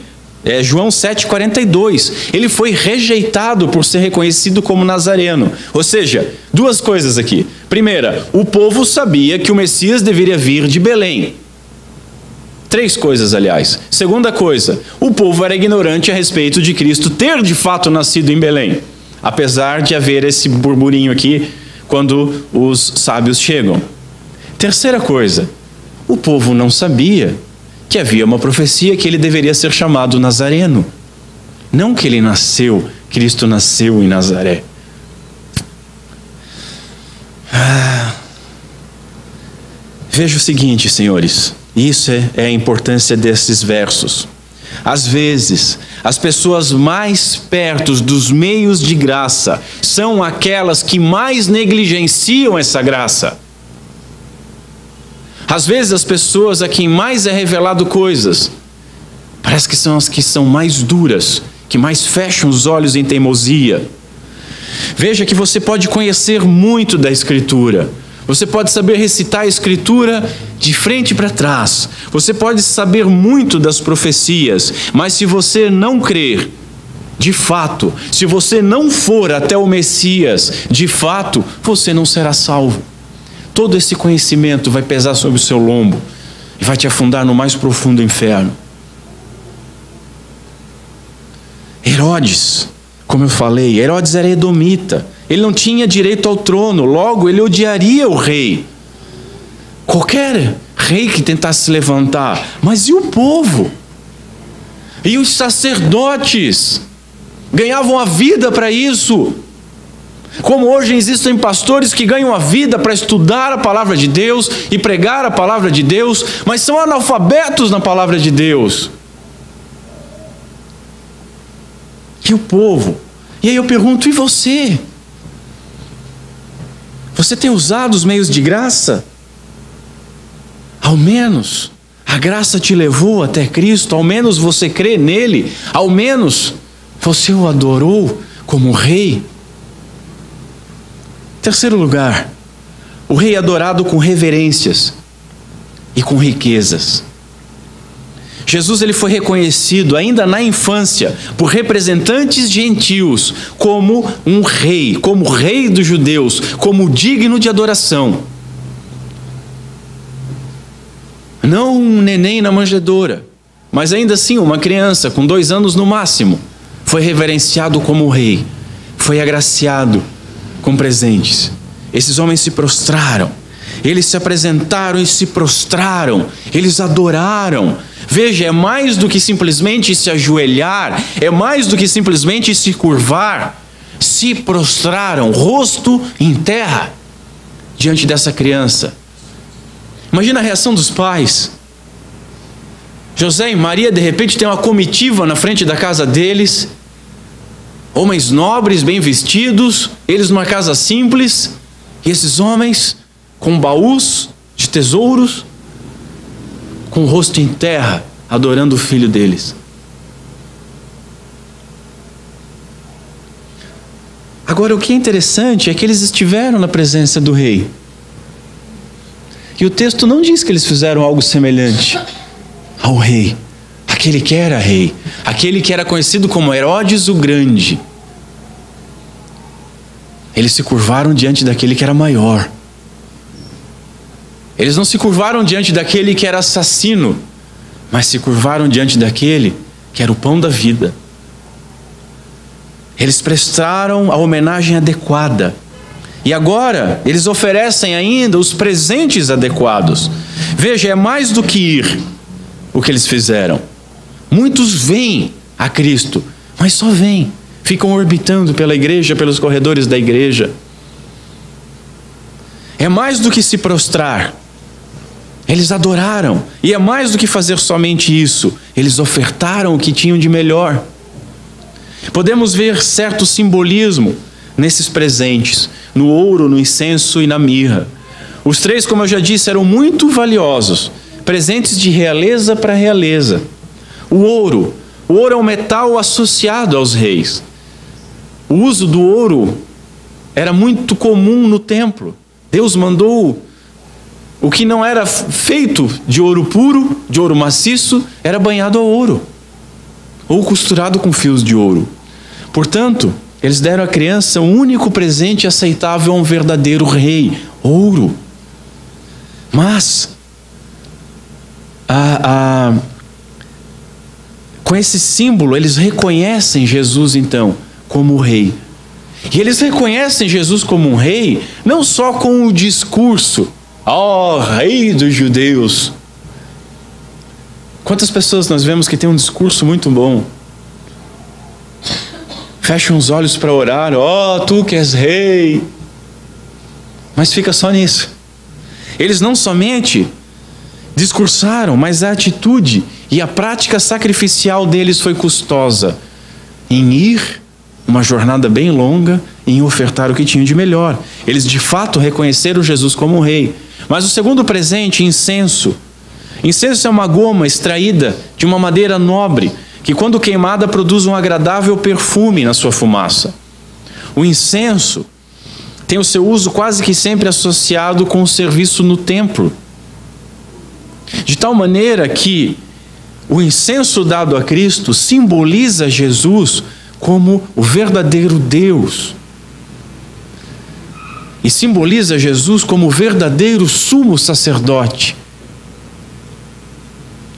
João 7,42, ele foi rejeitado por ser reconhecido como nazareno. Ou seja, duas coisas aqui. Primeira, o povo sabia que o Messias deveria vir de Belém. Três coisas, aliás. Segunda coisa, o povo era ignorante a respeito de Cristo ter de fato nascido em Belém. apesar de haver esse burburinho aqui quando os sábios chegam. Terceira coisa, o povo não sabia que havia uma profecia que ele deveria ser chamado Nazareno. Não que ele nasceu, Cristo nasceu em Nazaré. Veja o seguinte, senhores, isso é a importância desses versos. Às vezes, as pessoas mais perto dos meios de graça são aquelas que mais negligenciam essa graça. Às vezes, as pessoas a quem mais é revelado coisas, parece que são as que são mais duras, que mais fecham os olhos em teimosia. Veja que você pode conhecer muito da Escritura. Você pode saber recitar a Escritura de frente para trás. Você pode saber muito das profecias, mas se você não crer, de fato, se você não for até o Messias, de fato, você não será salvo. Todo esse conhecimento vai pesar sobre o seu lombo e vai te afundar no mais profundo inferno. Herodes, como eu falei, Herodes era edomita. Ele não tinha direito ao trono, logo ele odiaria o rei. Qualquer rei que tentasse se levantar. Mas e o povo? E os sacerdotes? Ganhavam a vida para isso. Como hoje existem pastores que ganham a vida para estudar a palavra de Deus e pregar a palavra de Deus, mas são analfabetos na palavra de Deus. E o povo? E aí eu pergunto, e você? Você tem usado os meios de graça? Ao menos a graça te levou até Cristo, ao menos você crê nele, ao menos você o adorou como rei. Terceiro lugar, o rei adorado com reverências e com riquezas. Jesus ele foi reconhecido ainda na infância por representantes gentios como um rei, como rei dos judeus, como digno de adoração. Não um neném na manjedoura, mas ainda assim uma criança com 2 anos no máximo, foi reverenciado como rei, foi agraciado com presentes. Esses homens se prostraram, eles se apresentaram e se prostraram, eles adoraram. Veja, é mais do que simplesmente se ajoelhar, é mais do que simplesmente se curvar. Se prostraram, rosto em terra, diante dessa criança. Imagina a reação dos pais. José e Maria, de repente, têm uma comitiva na frente da casa deles. Homens nobres, bem vestidos, eles numa casa simples. E esses homens com baús de tesouros, com o rosto em terra, adorando o filho deles. Agora, o que é interessante é que eles estiveram na presença do rei. E o texto não diz que eles fizeram algo semelhante ao rei, aquele que era rei, aquele que era conhecido como Herodes o Grande. Eles se curvaram diante daquele que era maior. Eles não se curvaram diante daquele que era assassino, mas se curvaram diante daquele que era o pão da vida. Eles prestaram a homenagem adequada. E agora, eles oferecem ainda os presentes adequados. Veja, é mais do que ir o que eles fizeram. Muitos vêm a Cristo, mas só vêm. Ficam orbitando pela igreja, pelos corredores da igreja. É mais do que se prostrar. Eles adoraram. E é mais do que fazer somente isso. Eles ofertaram o que tinham de melhor. Podemos ver certo simbolismo nesses presentes, no ouro, no incenso e na mirra. Os 3, como eu já disse, eram muito valiosos, presentes de realeza para realeza. O ouro é um metal associado aos reis. O uso do ouro era muito comum no templo. Deus mandou o que não era feito de ouro puro, de ouro maciço, era banhado a ouro, ou costurado com fios de ouro. Portanto, eles deram à criança o único presente aceitável a um verdadeiro rei, ouro. Mas, com esse símbolo, eles reconhecem Jesus então como o rei. E eles reconhecem Jesus como um rei, não só com o discurso, ó, rei dos judeus. Quantas pessoas nós vemos que tem um discurso muito bom, fecham os olhos para orar, ó, tu que és rei, mas fica só nisso. Eles não somente discursaram, mas a atitude e a prática sacrificial deles foi custosa, em ir uma jornada bem longa, em ofertar o que tinham de melhor. Eles de fato reconheceram Jesus como um rei. Mas o segundo presente, incenso. Incenso é uma goma extraída de uma madeira nobre, que quando queimada produz um agradável perfume na sua fumaça. O incenso tem o seu uso quase que sempre associado com o serviço no templo. De tal maneira que o incenso dado a Cristo simboliza Jesus como o verdadeiro Deus. E simboliza Jesus como o verdadeiro sumo sacerdote.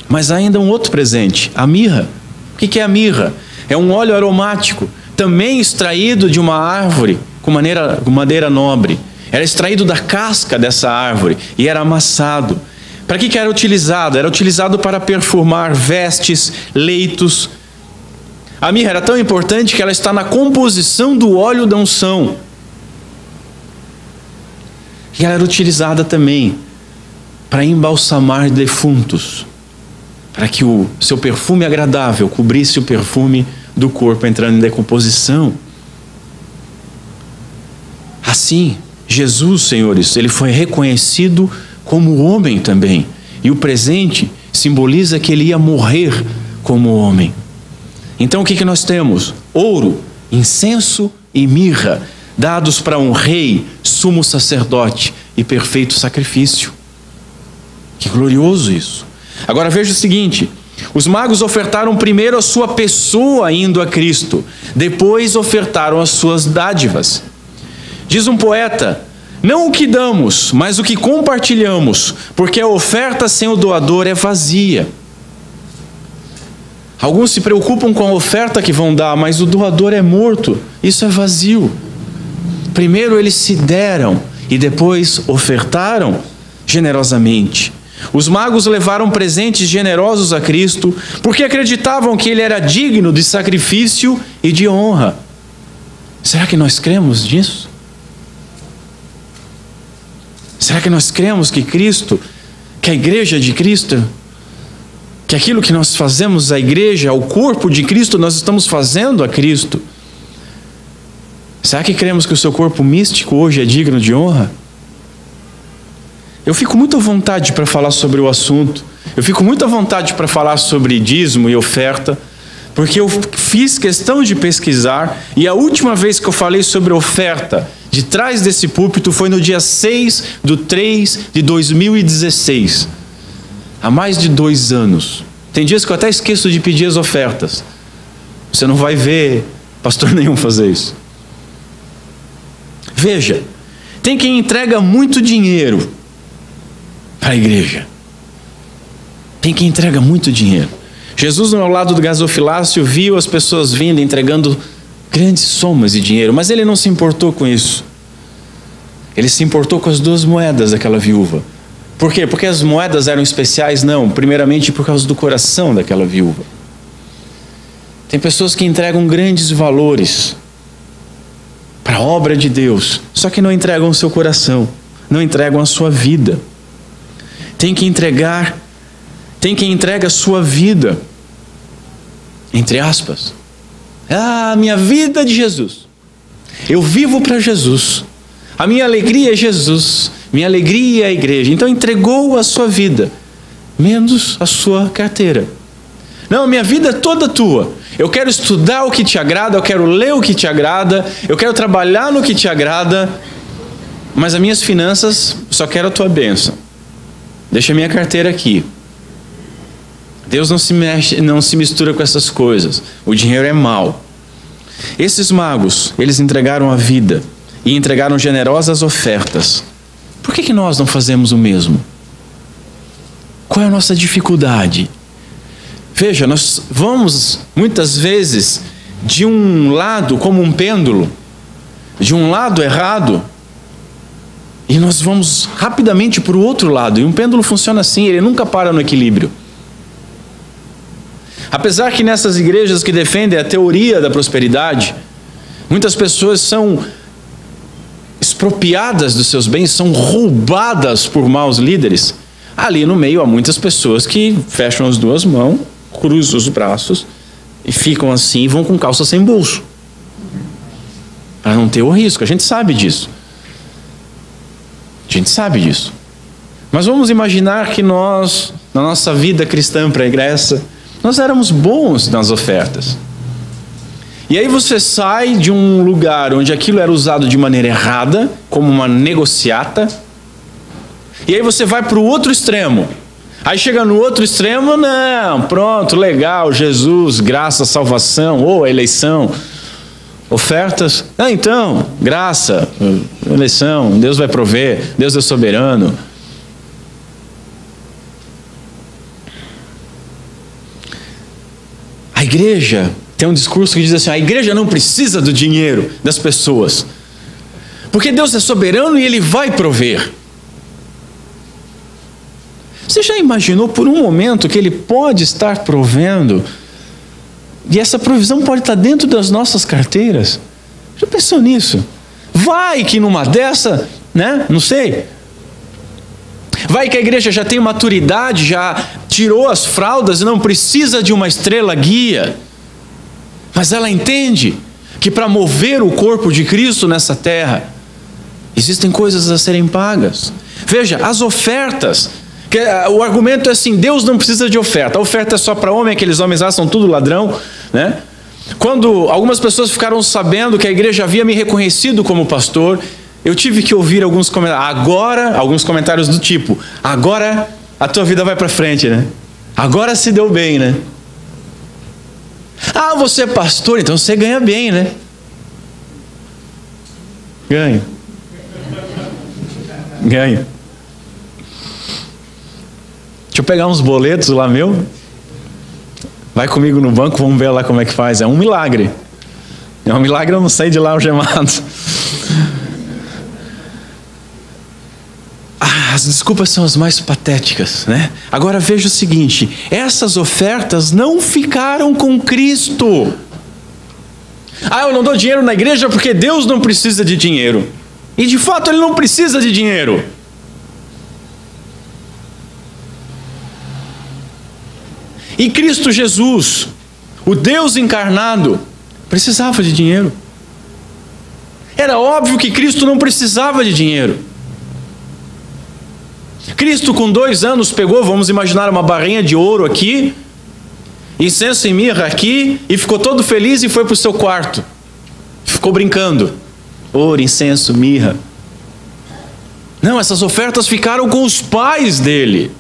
Mas ainda um outro presente, a mirra. O que é a mirra? É um óleo aromático, também extraído de uma árvore com madeira nobre. Era extraído da casca dessa árvore e era amassado. Para que era utilizado? Era utilizado para perfumar vestes, leitos. A mirra era tão importante que ela está na composição do óleo da unção. E ela era utilizada também para embalsamar defuntos, para que o seu perfume agradável cobrisse o perfume do corpo entrando em decomposição. Assim, Jesus, senhores, ele foi reconhecido como homem também. E o presente simboliza que ele ia morrer como homem. Então o que nós temos? Ouro, incenso e mirra, dados para um rei, sumo sacerdote e perfeito sacrifício. Que glorioso isso! Agora veja o seguinte, os magos ofertaram primeiro a sua pessoa indo a Cristo, depois ofertaram as suas dádivas. Diz um poeta, não o que damos, mas o que compartilhamos, porque a oferta sem o doador é vazia. Alguns se preocupam com a oferta que vão dar, mas o doador é morto. Isso é vazio. Primeiro eles se deram e depois ofertaram generosamente. Os magos levaram presentes generosos a Cristo porque acreditavam que ele era digno de sacrifício e de honra. Será que nós cremos nisso? Será que nós cremos que Cristo, que a igreja de Cristo, que aquilo que nós fazemos à igreja, ao corpo de Cristo, nós estamos fazendo a Cristo? Será que cremos que o seu corpo místico hoje é digno de honra? Eu fico muito à vontade para falar sobre o assunto. Eu fico muito à vontade para falar sobre dízimo e oferta, porque eu fiz questão de pesquisar, e a última vez que eu falei sobre oferta de trás desse púlpito foi no dia 6/3/2016. Há mais de 2 anos. Tem dias que eu até esqueço de pedir as ofertas. Você não vai ver pastor nenhum fazer isso. Veja, tem quem entrega muito dinheiro para a igreja. Tem quem entrega muito dinheiro. Jesus, ao lado do gasofilácio, viu as pessoas vindo entregando grandes somas de dinheiro, mas ele não se importou com isso. Ele se importou com as 2 moedas daquela viúva. Por quê? Porque as moedas eram especiais? Não, primeiramente por causa do coração daquela viúva. Tem pessoas que entregam grandes valores para a obra de Deus, só que não entregam o seu coração, não entregam a sua vida. Tem quem entrega a sua vida, entre aspas. Ah, minha vida é de Jesus. Eu vivo para Jesus. A minha alegria é Jesus. Minha alegria é a igreja. Então entregou a sua vida, menos a sua carteira. Não, minha vida é toda tua. Eu quero estudar o que te agrada, eu quero ler o que te agrada, eu quero trabalhar no que te agrada, mas as minhas finanças, só quero a tua bênção. Deixa a minha carteira aqui. Deus não se mistura com essas coisas. O dinheiro é mau. Esses magos, eles entregaram a vida e entregaram generosas ofertas. Por que nós não fazemos o mesmo? Qual é a nossa dificuldade? Veja, nós vamos muitas vezes de um lado como um pêndulo. de um lado errado e nós vamos rapidamente para o outro lado. E um pêndulo funciona assim, ele nunca para no equilíbrio. Apesar que nessas igrejas que defendem a teoria da prosperidade, muitas pessoas são expropriadas dos seus bens, são roubadas por maus líderes. Ali no meio há muitas pessoas que fecham as duas mãos, cruzam os braços e ficam assim e vão com calça sem bolso, para não ter o risco. A gente sabe disso. A gente sabe disso. Mas vamos imaginar que nós, na nossa vida cristã pregressa, nós éramos bons nas ofertas. E aí você sai de um lugar onde aquilo era usado de maneira errada, como uma negociata, e aí você vai para o outro extremo. Aí chega no outro extremo, não, pronto, legal, Jesus, graça, salvação, ou eleição, ofertas. Então, graça, eleição, Deus vai prover, Deus é soberano. A igreja tem um discurso que diz assim: a igreja não precisa do dinheiro das pessoas, porque Deus é soberano e Ele vai prover. Você já imaginou por um momento que Ele pode estar provendo, e essa provisão pode estar dentro das nossas carteiras? Já pensou nisso? Vai que numa dessa, né? Não sei. Vai que a igreja já tem maturidade, já tirou as fraldas e não precisa de uma estrela guia. Mas ela entende que para mover o corpo de Cristo nessa terra, existem coisas a serem pagas. Veja, as ofertas, o argumento é assim: Deus não precisa de oferta. A oferta é só para homem, aqueles homens lá são tudo ladrão, né? Quando algumas pessoas ficaram sabendo que a igreja havia me reconhecido como pastor, eu tive que ouvir alguns comentários do tipo: agora a tua vida vai para frente, né? Agora se deu bem, né? Ah, você é pastor, então você ganha bem, né? Ganho. Deixa eu pegar uns boletos lá meu. Vai comigo no banco, vamos ver lá como é que faz. É um milagre. É um milagre eu não sair de lá algemado. As desculpas são as mais patéticas, né? Agora veja o seguinte: essas ofertas não ficaram com Cristo. Ah, eu não dou dinheiro na igreja porque Deus não precisa de dinheiro. E de fato Ele não precisa de dinheiro. E Cristo Jesus, o Deus encarnado, precisava de dinheiro. Era óbvio que Cristo não precisava de dinheiro. Cristo com 2 anos pegou, vamos imaginar, uma barrinha de ouro aqui, incenso e mirra aqui, e ficou todo feliz e foi para o seu quarto. Ficou brincando. Ouro, incenso, mirra. Não, essas ofertas ficaram com os pais dele.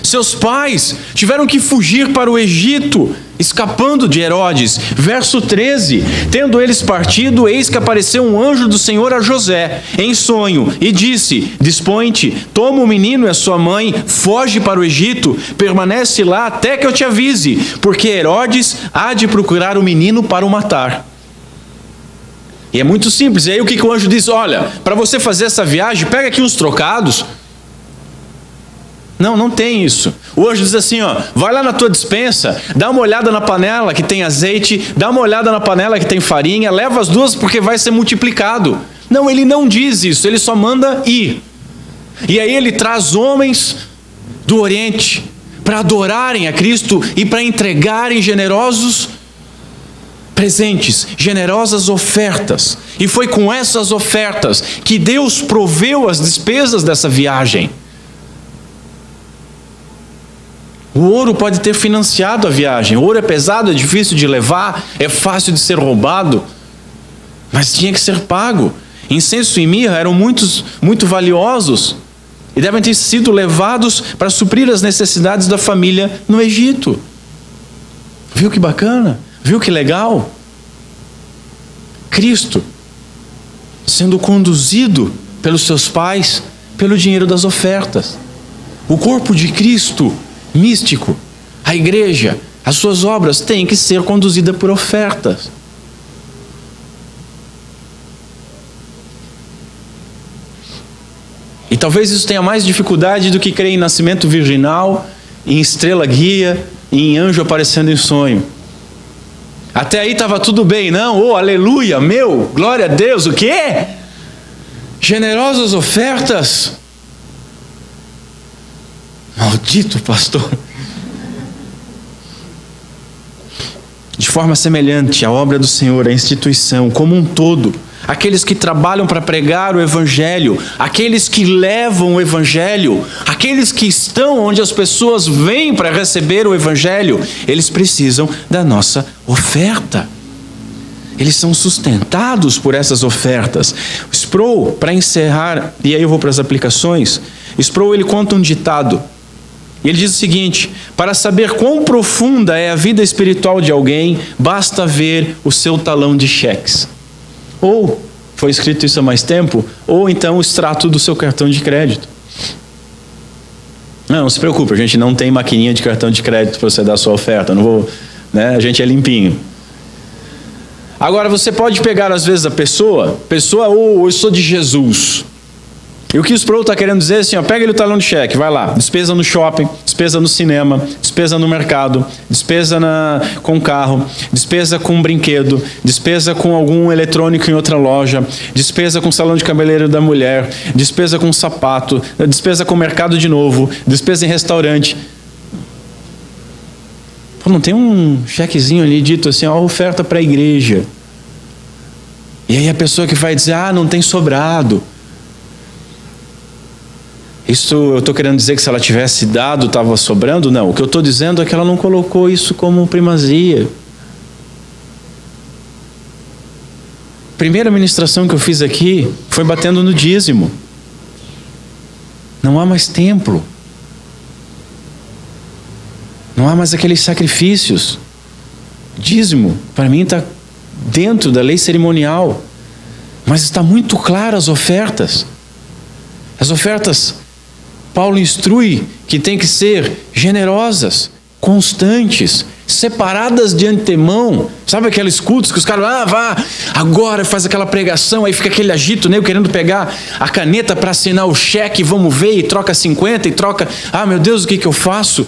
Seus pais tiveram que fugir para o Egito, escapando de Herodes. Verso 13: tendo eles partido, eis que apareceu um anjo do Senhor a José, em sonho, e disse: dispõe-te, toma o menino e a sua mãe, foge para o Egito, permanece lá até que eu te avise, porque Herodes há de procurar o menino para o matar. E é muito simples. E aí o que o anjo diz? Olha, para você fazer essa viagem, pega aqui uns trocados. Não tem isso. O anjo diz assim, ó: vai lá na tua despensa, dá uma olhada na panela que tem azeite, dá uma olhada na panela que tem farinha, leva as duas porque vai ser multiplicado. Não, ele não diz isso, ele só manda ir. E aí ele traz homens do Oriente para adorarem a Cristo e para entregarem generosos presentes, generosas ofertas. E foi com essas ofertas que Deus proveu as despesas dessa viagem. O ouro pode ter financiado a viagem. O ouro é pesado, é difícil de levar, é fácil de ser roubado, mas tinha que ser pago. Incenso e mirra eram muito valiosos e devem ter sido levados para suprir as necessidades da família no Egito. Viu que bacana? Viu que legal? Cristo sendo conduzido pelos seus pais pelo dinheiro das ofertas. O corpo de Cristo místico, a igreja, as suas obras têm que ser conduzidas por ofertas. E talvez isso tenha mais dificuldade do que crer em nascimento virginal, em estrela guia, em anjo aparecendo em sonho. Até aí estava tudo bem, não? Oh, aleluia, meu, glória a Deus, o quê? Generosas ofertas. Maldito pastor. De forma semelhante, a obra do Senhor, a instituição, como um todo, aqueles que trabalham para pregar o Evangelho, aqueles que levam o Evangelho, aqueles que estão onde as pessoas vêm para receber o Evangelho, eles precisam da nossa oferta. Eles são sustentados por essas ofertas. Sproul, para encerrar, e aí eu vou para as aplicações, Sproul ele conta um ditado. E ele diz o seguinte: para saber quão profunda é a vida espiritual de alguém, basta ver o seu talão de cheques. Ou, foi escrito isso há mais tempo, ou então o extrato do seu cartão de crédito. Não se preocupe, a gente não tem maquininha de cartão de crédito para você dar a sua oferta. Não vou, né? A gente é limpinho. Agora, você pode pegar às vezes a pessoa, eu sou de Jesus. E o que o Sproul está querendo dizer é assim, ó, pega ele o talão de cheque, vai lá, despesa no shopping, despesa no cinema, despesa no mercado, despesa com carro, despesa com brinquedo, despesa com algum eletrônico em outra loja, despesa com salão de cabeleireiro da mulher, despesa com sapato, despesa com mercado de novo, despesa em restaurante. Pô, não tem um chequezinho ali dito assim, ó, oferta para a igreja. E aí a pessoa que vai dizer, não tem sobrado. Isso eu estou querendo dizer que se ela tivesse dado, estava sobrando? Não, o que eu estou dizendo é que ela não colocou isso como primazia. Primeira ministração que eu fiz aqui foi batendo no dízimo. Não há mais templo. Não há mais aqueles sacrifícios. Dízimo, para mim, está dentro da lei cerimonial. Mas está muito claro as ofertas. As ofertas, Paulo instrui que tem que ser generosas, constantes, separadas de antemão. Sabe aqueles cultos que os caras, vá, agora faz aquela pregação, aí fica aquele agito, né, querendo pegar a caneta para assinar o cheque, vamos ver, e troca 50, e troca, meu Deus, o que eu faço?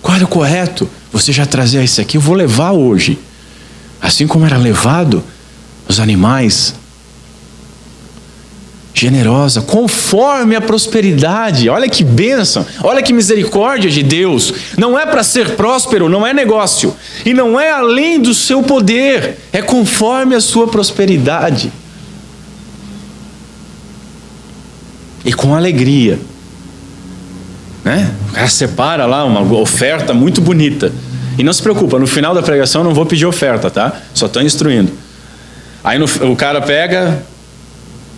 Qual é o correto? Você já trazia isso aqui, eu vou levar hoje. Assim como era levado os animais, generosa, conforme a prosperidade. Olha que bênção, olha que misericórdia de Deus. Não é para ser próspero, não é negócio. E não é além do seu poder, é conforme a sua prosperidade. E com alegria. Né? O cara separa lá uma oferta muito bonita. E não se preocupa, no final da pregação eu não vou pedir oferta, tá? Só estou instruindo. Aí o cara pega,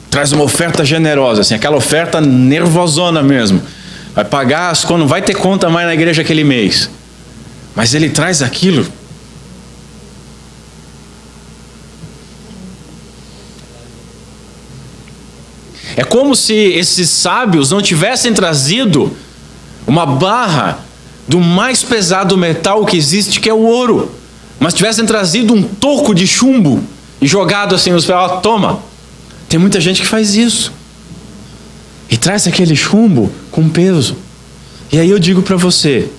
traz uma oferta generosa, assim, aquela oferta nervosona mesmo. Vai pagar, não vai ter conta mais na igreja aquele mês. Mas ele traz aquilo. É como se esses sábios não tivessem trazido uma barra do mais pesado metal que existe, que é o ouro, mas tivessem trazido um toco de chumbo e jogado assim nos pés. Toma. Tem muita gente que faz isso e traz aquele chumbo com peso. E aí eu digo para você,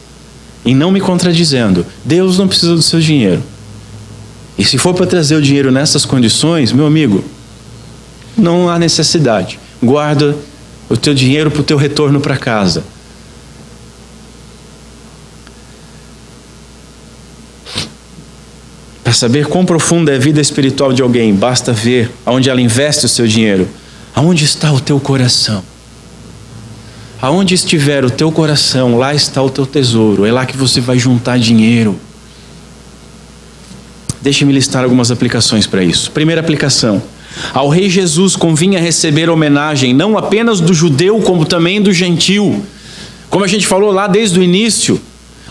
e não me contradizendo, Deus não precisa do seu dinheiro. E se for para trazer o dinheiro nessas condições, meu amigo, não há necessidade. Guarda o teu dinheiro para o teu retorno para casa. Para saber quão profunda é a vida espiritual de alguém, basta ver aonde ela investe o seu dinheiro. Aonde está o teu coração? Aonde estiver o teu coração, lá está o teu tesouro. É lá que você vai juntar dinheiro. Deixe-me listar algumas aplicações para isso. Primeira aplicação. Ao Rei Jesus convinha receber homenagem não apenas do judeu, como também do gentil. Como a gente falou lá desde o início,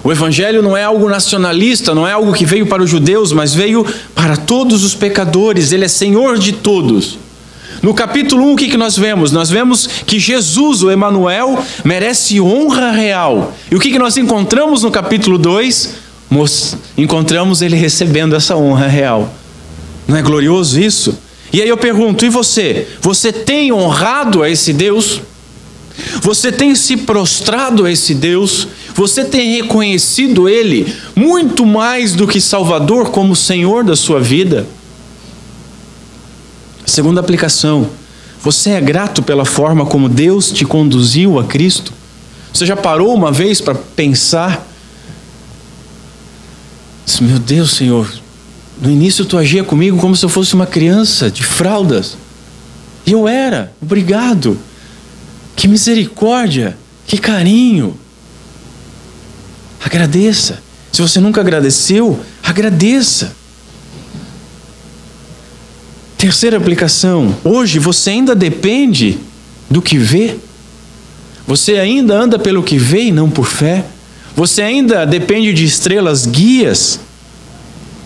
o Evangelho não é algo nacionalista, não é algo que veio para os judeus, mas veio para todos os pecadores. Ele é Senhor de todos. No capítulo 1, o que nós vemos? Nós vemos que Jesus, o Emanuel, merece honra real. E o que nós encontramos no capítulo 2? Encontramos ele recebendo essa honra real. Não é glorioso isso? E aí eu pergunto, e você? Você tem honrado a esse Deus? Você tem se prostrado a esse Deus? Você tem reconhecido Ele muito mais do que Salvador como Senhor da sua vida? Segunda aplicação, você é grato pela forma como Deus te conduziu a Cristo? Você já parou uma vez para pensar? Meu Deus, Senhor, no início tu agia comigo como se eu fosse uma criança de fraldas. E eu era, obrigado. Que misericórdia, que carinho. Agradeça. Se você nunca agradeceu, agradeça. Terceira aplicação. Hoje você ainda depende do que vê? Você ainda anda pelo que vê e não por fé? Você ainda depende de estrelas guias?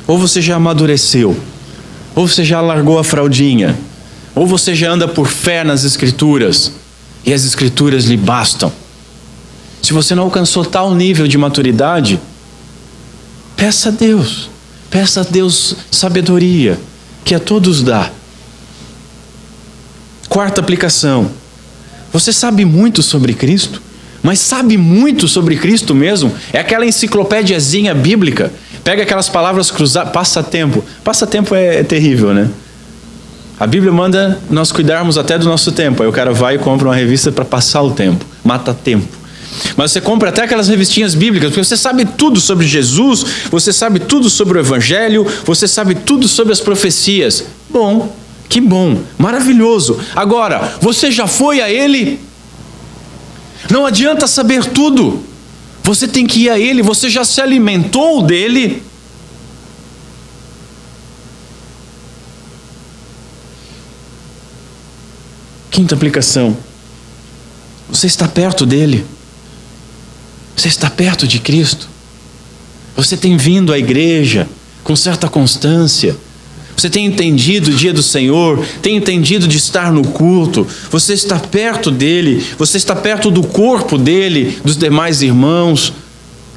Ou você já amadureceu? Ou você já largou a fraldinha? Ou você já anda por fé nas Escrituras? E as Escrituras lhe bastam? Se você não alcançou tal nível de maturidade, peça a Deus sabedoria, que a todos dá. Quarta aplicação. Você sabe muito sobre Cristo? Mas sabe muito sobre Cristo mesmo? É aquela enciclopédiazinha bíblica. Pega aquelas palavras cruzadas. Passatempo. Passatempo é terrível, né? A Bíblia manda nós cuidarmos até do nosso tempo. Aí o cara vai e compra uma revista para passar o tempo. Mata tempo. Mas você compra até aquelas revistinhas bíblicas, porque você sabe tudo sobre Jesus, você sabe tudo sobre o Evangelho, você sabe tudo sobre as profecias. Bom, que bom, maravilhoso. Agora, você já foi a Ele? Não adianta saber tudo. Você tem que ir a Ele. Você já se alimentou dEle? Quinta aplicação. Você está perto dEle? Você está perto de Cristo? Você tem vindo à igreja com certa constância? Você tem entendido o dia do Senhor? Tem entendido de estar no culto? Você está perto dEle? Você está perto do corpo dEle, dos demais irmãos?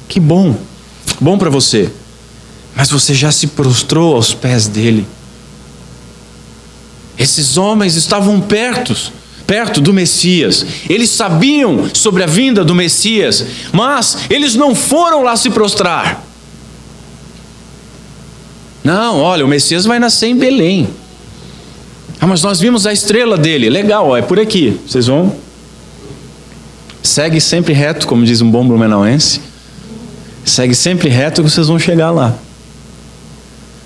Que bom! Bom para você. Mas você já se prostrou aos pés dEle? Esses homens estavam perto do Messias. Eles sabiam sobre a vinda do Messias, mas eles não foram lá se prostrar. Não, olha, o Messias vai nascer em Belém. Mas nós vimos a estrela dele. Legal, é por aqui. Vocês vão? Segue sempre reto, como diz um bom blumenauense. Segue sempre reto que vocês vão chegar lá.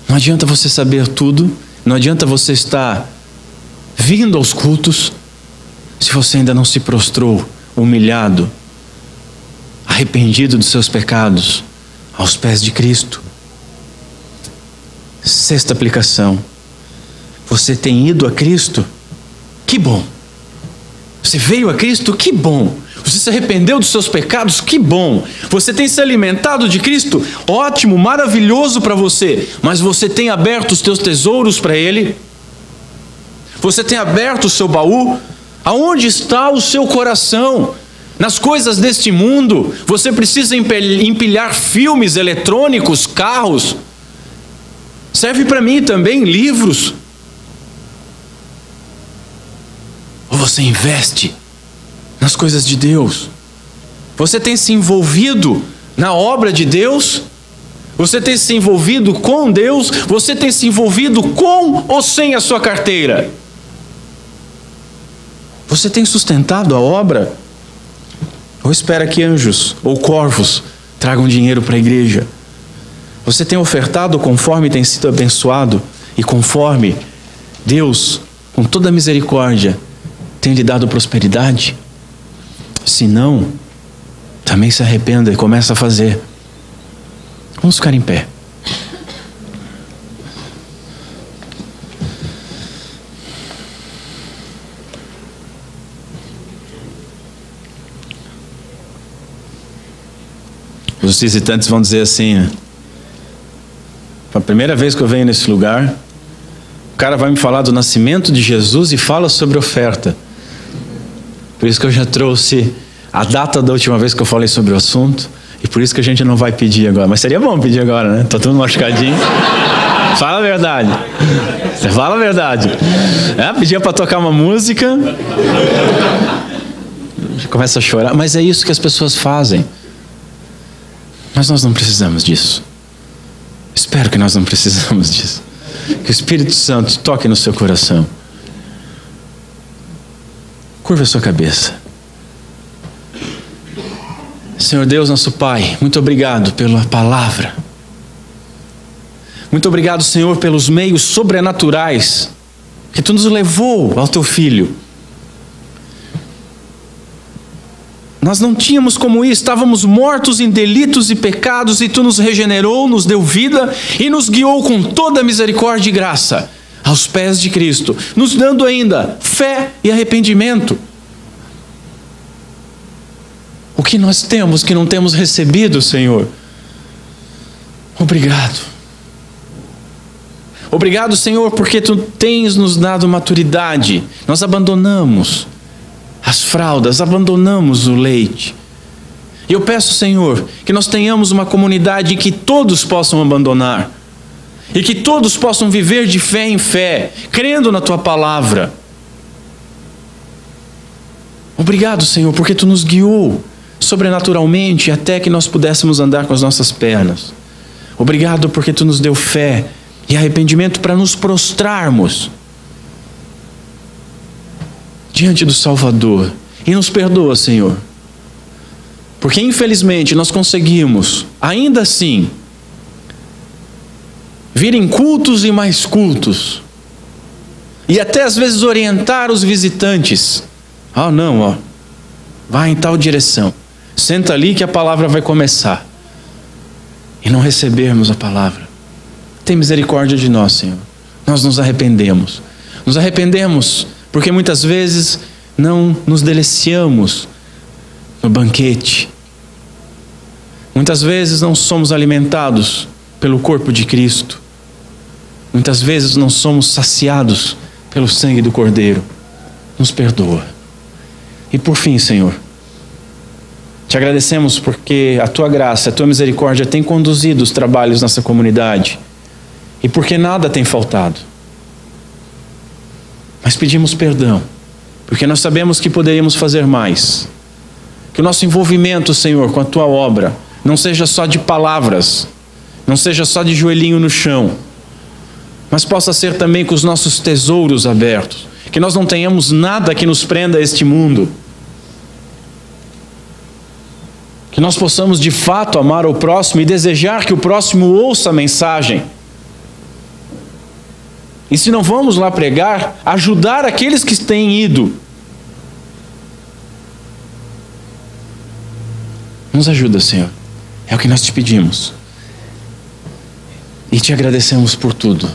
Não adianta você saber tudo. Não adianta você estar vindo aos cultos se você ainda não se prostrou, humilhado, arrependido dos seus pecados, aos pés de Cristo. Sexta aplicação. Você tem ido a Cristo? Que bom. Você veio a Cristo? Que bom. Você se arrependeu dos seus pecados? Que bom. Você tem se alimentado de Cristo? Ótimo, maravilhoso para você. Mas você tem aberto os teus tesouros para Ele? Você tem aberto o seu baú? Aonde está o seu coração? Nas coisas deste mundo? Você precisa empilhar filmes eletrônicos, carros? Serve para mim também, livros? Ou você investe nas coisas de Deus? Você tem se envolvido na obra de Deus? Você tem se envolvido com Deus? Você tem se envolvido com ou sem a sua carteira? Você tem sustentado a obra? Ou espera que anjos ou corvos tragam dinheiro para a igreja? Você tem ofertado conforme tem sido abençoado e conforme Deus, com toda a misericórdia, tem lhe dado prosperidade? Se não, também se arrependa e comece a fazer. Vamos ficar em pé. Os visitantes vão dizer assim: a primeira vez que eu venho nesse lugar, o cara vai me falar do nascimento de Jesus e fala sobre oferta. Por isso que eu já trouxe a data da última vez que eu falei sobre o assunto, e por isso que a gente não vai pedir agora. Mas seria bom pedir agora, né? Tá tudo machucadinho. Fala a verdade. Você fala a verdade. Pedia para tocar uma música, já começa a chorar. Mas é isso que as pessoas fazem. Mas nós não precisamos disso. Espero que nós não precisamos disso. Que o Espírito Santo toque no seu coração. Curva a sua cabeça. Senhor Deus, nosso Pai, muito obrigado pela palavra. Muito obrigado, Senhor, pelos meios sobrenaturais que Tu nos levou ao Teu Filho. Nós não tínhamos como ir, estávamos mortos em delitos e pecados, e Tu nos regenerou, nos deu vida e nos guiou com toda misericórdia e graça aos pés de Cristo, nos dando ainda fé e arrependimento. O que nós temos que não temos recebido, Senhor? Obrigado. Obrigado, Senhor, porque Tu tens nos dado maturidade. Nós abandonamos as fraldas, abandonamos o leite. E eu peço, Senhor, que nós tenhamos uma comunidade que todos possam abandonar. E que todos possam viver de fé em fé, crendo na Tua palavra. Obrigado, Senhor, porque Tu nos guiou sobrenaturalmente até que nós pudéssemos andar com as nossas pernas. Obrigado porque Tu nos deu fé e arrependimento para nos prostrarmos diante do Salvador. E nos perdoa, Senhor, porque infelizmente nós conseguimos, ainda assim, vir em cultos e mais cultos, e até às vezes orientar os visitantes. Não, vai em tal direção, senta ali que a palavra vai começar, e não recebermos a palavra. Tem misericórdia de nós, Senhor. Nós nos arrependemos porque muitas vezes não nos deliciamos no banquete, muitas vezes não somos alimentados pelo corpo de Cristo, muitas vezes não somos saciados pelo sangue do Cordeiro. Nos perdoa. E por fim, Senhor, Te agradecemos porque a Tua graça, a Tua misericórdia tem conduzido os trabalhos nessa comunidade, e porque nada tem faltado. Mas pedimos perdão, porque nós sabemos que poderíamos fazer mais. Que o nosso envolvimento, Senhor, com a Tua obra não seja só de palavras, não seja só de joelhinho no chão, mas possa ser também com os nossos tesouros abertos. Que nós não tenhamos nada que nos prenda a este mundo. Que nós possamos de fato amar o próximo e desejar que o próximo ouça a mensagem. E se não vamos lá pregar, ajudar aqueles que têm ido. Nos ajuda, Senhor. É o que nós Te pedimos. E Te agradecemos por tudo.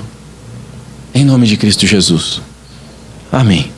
Em nome de Cristo Jesus. Amém.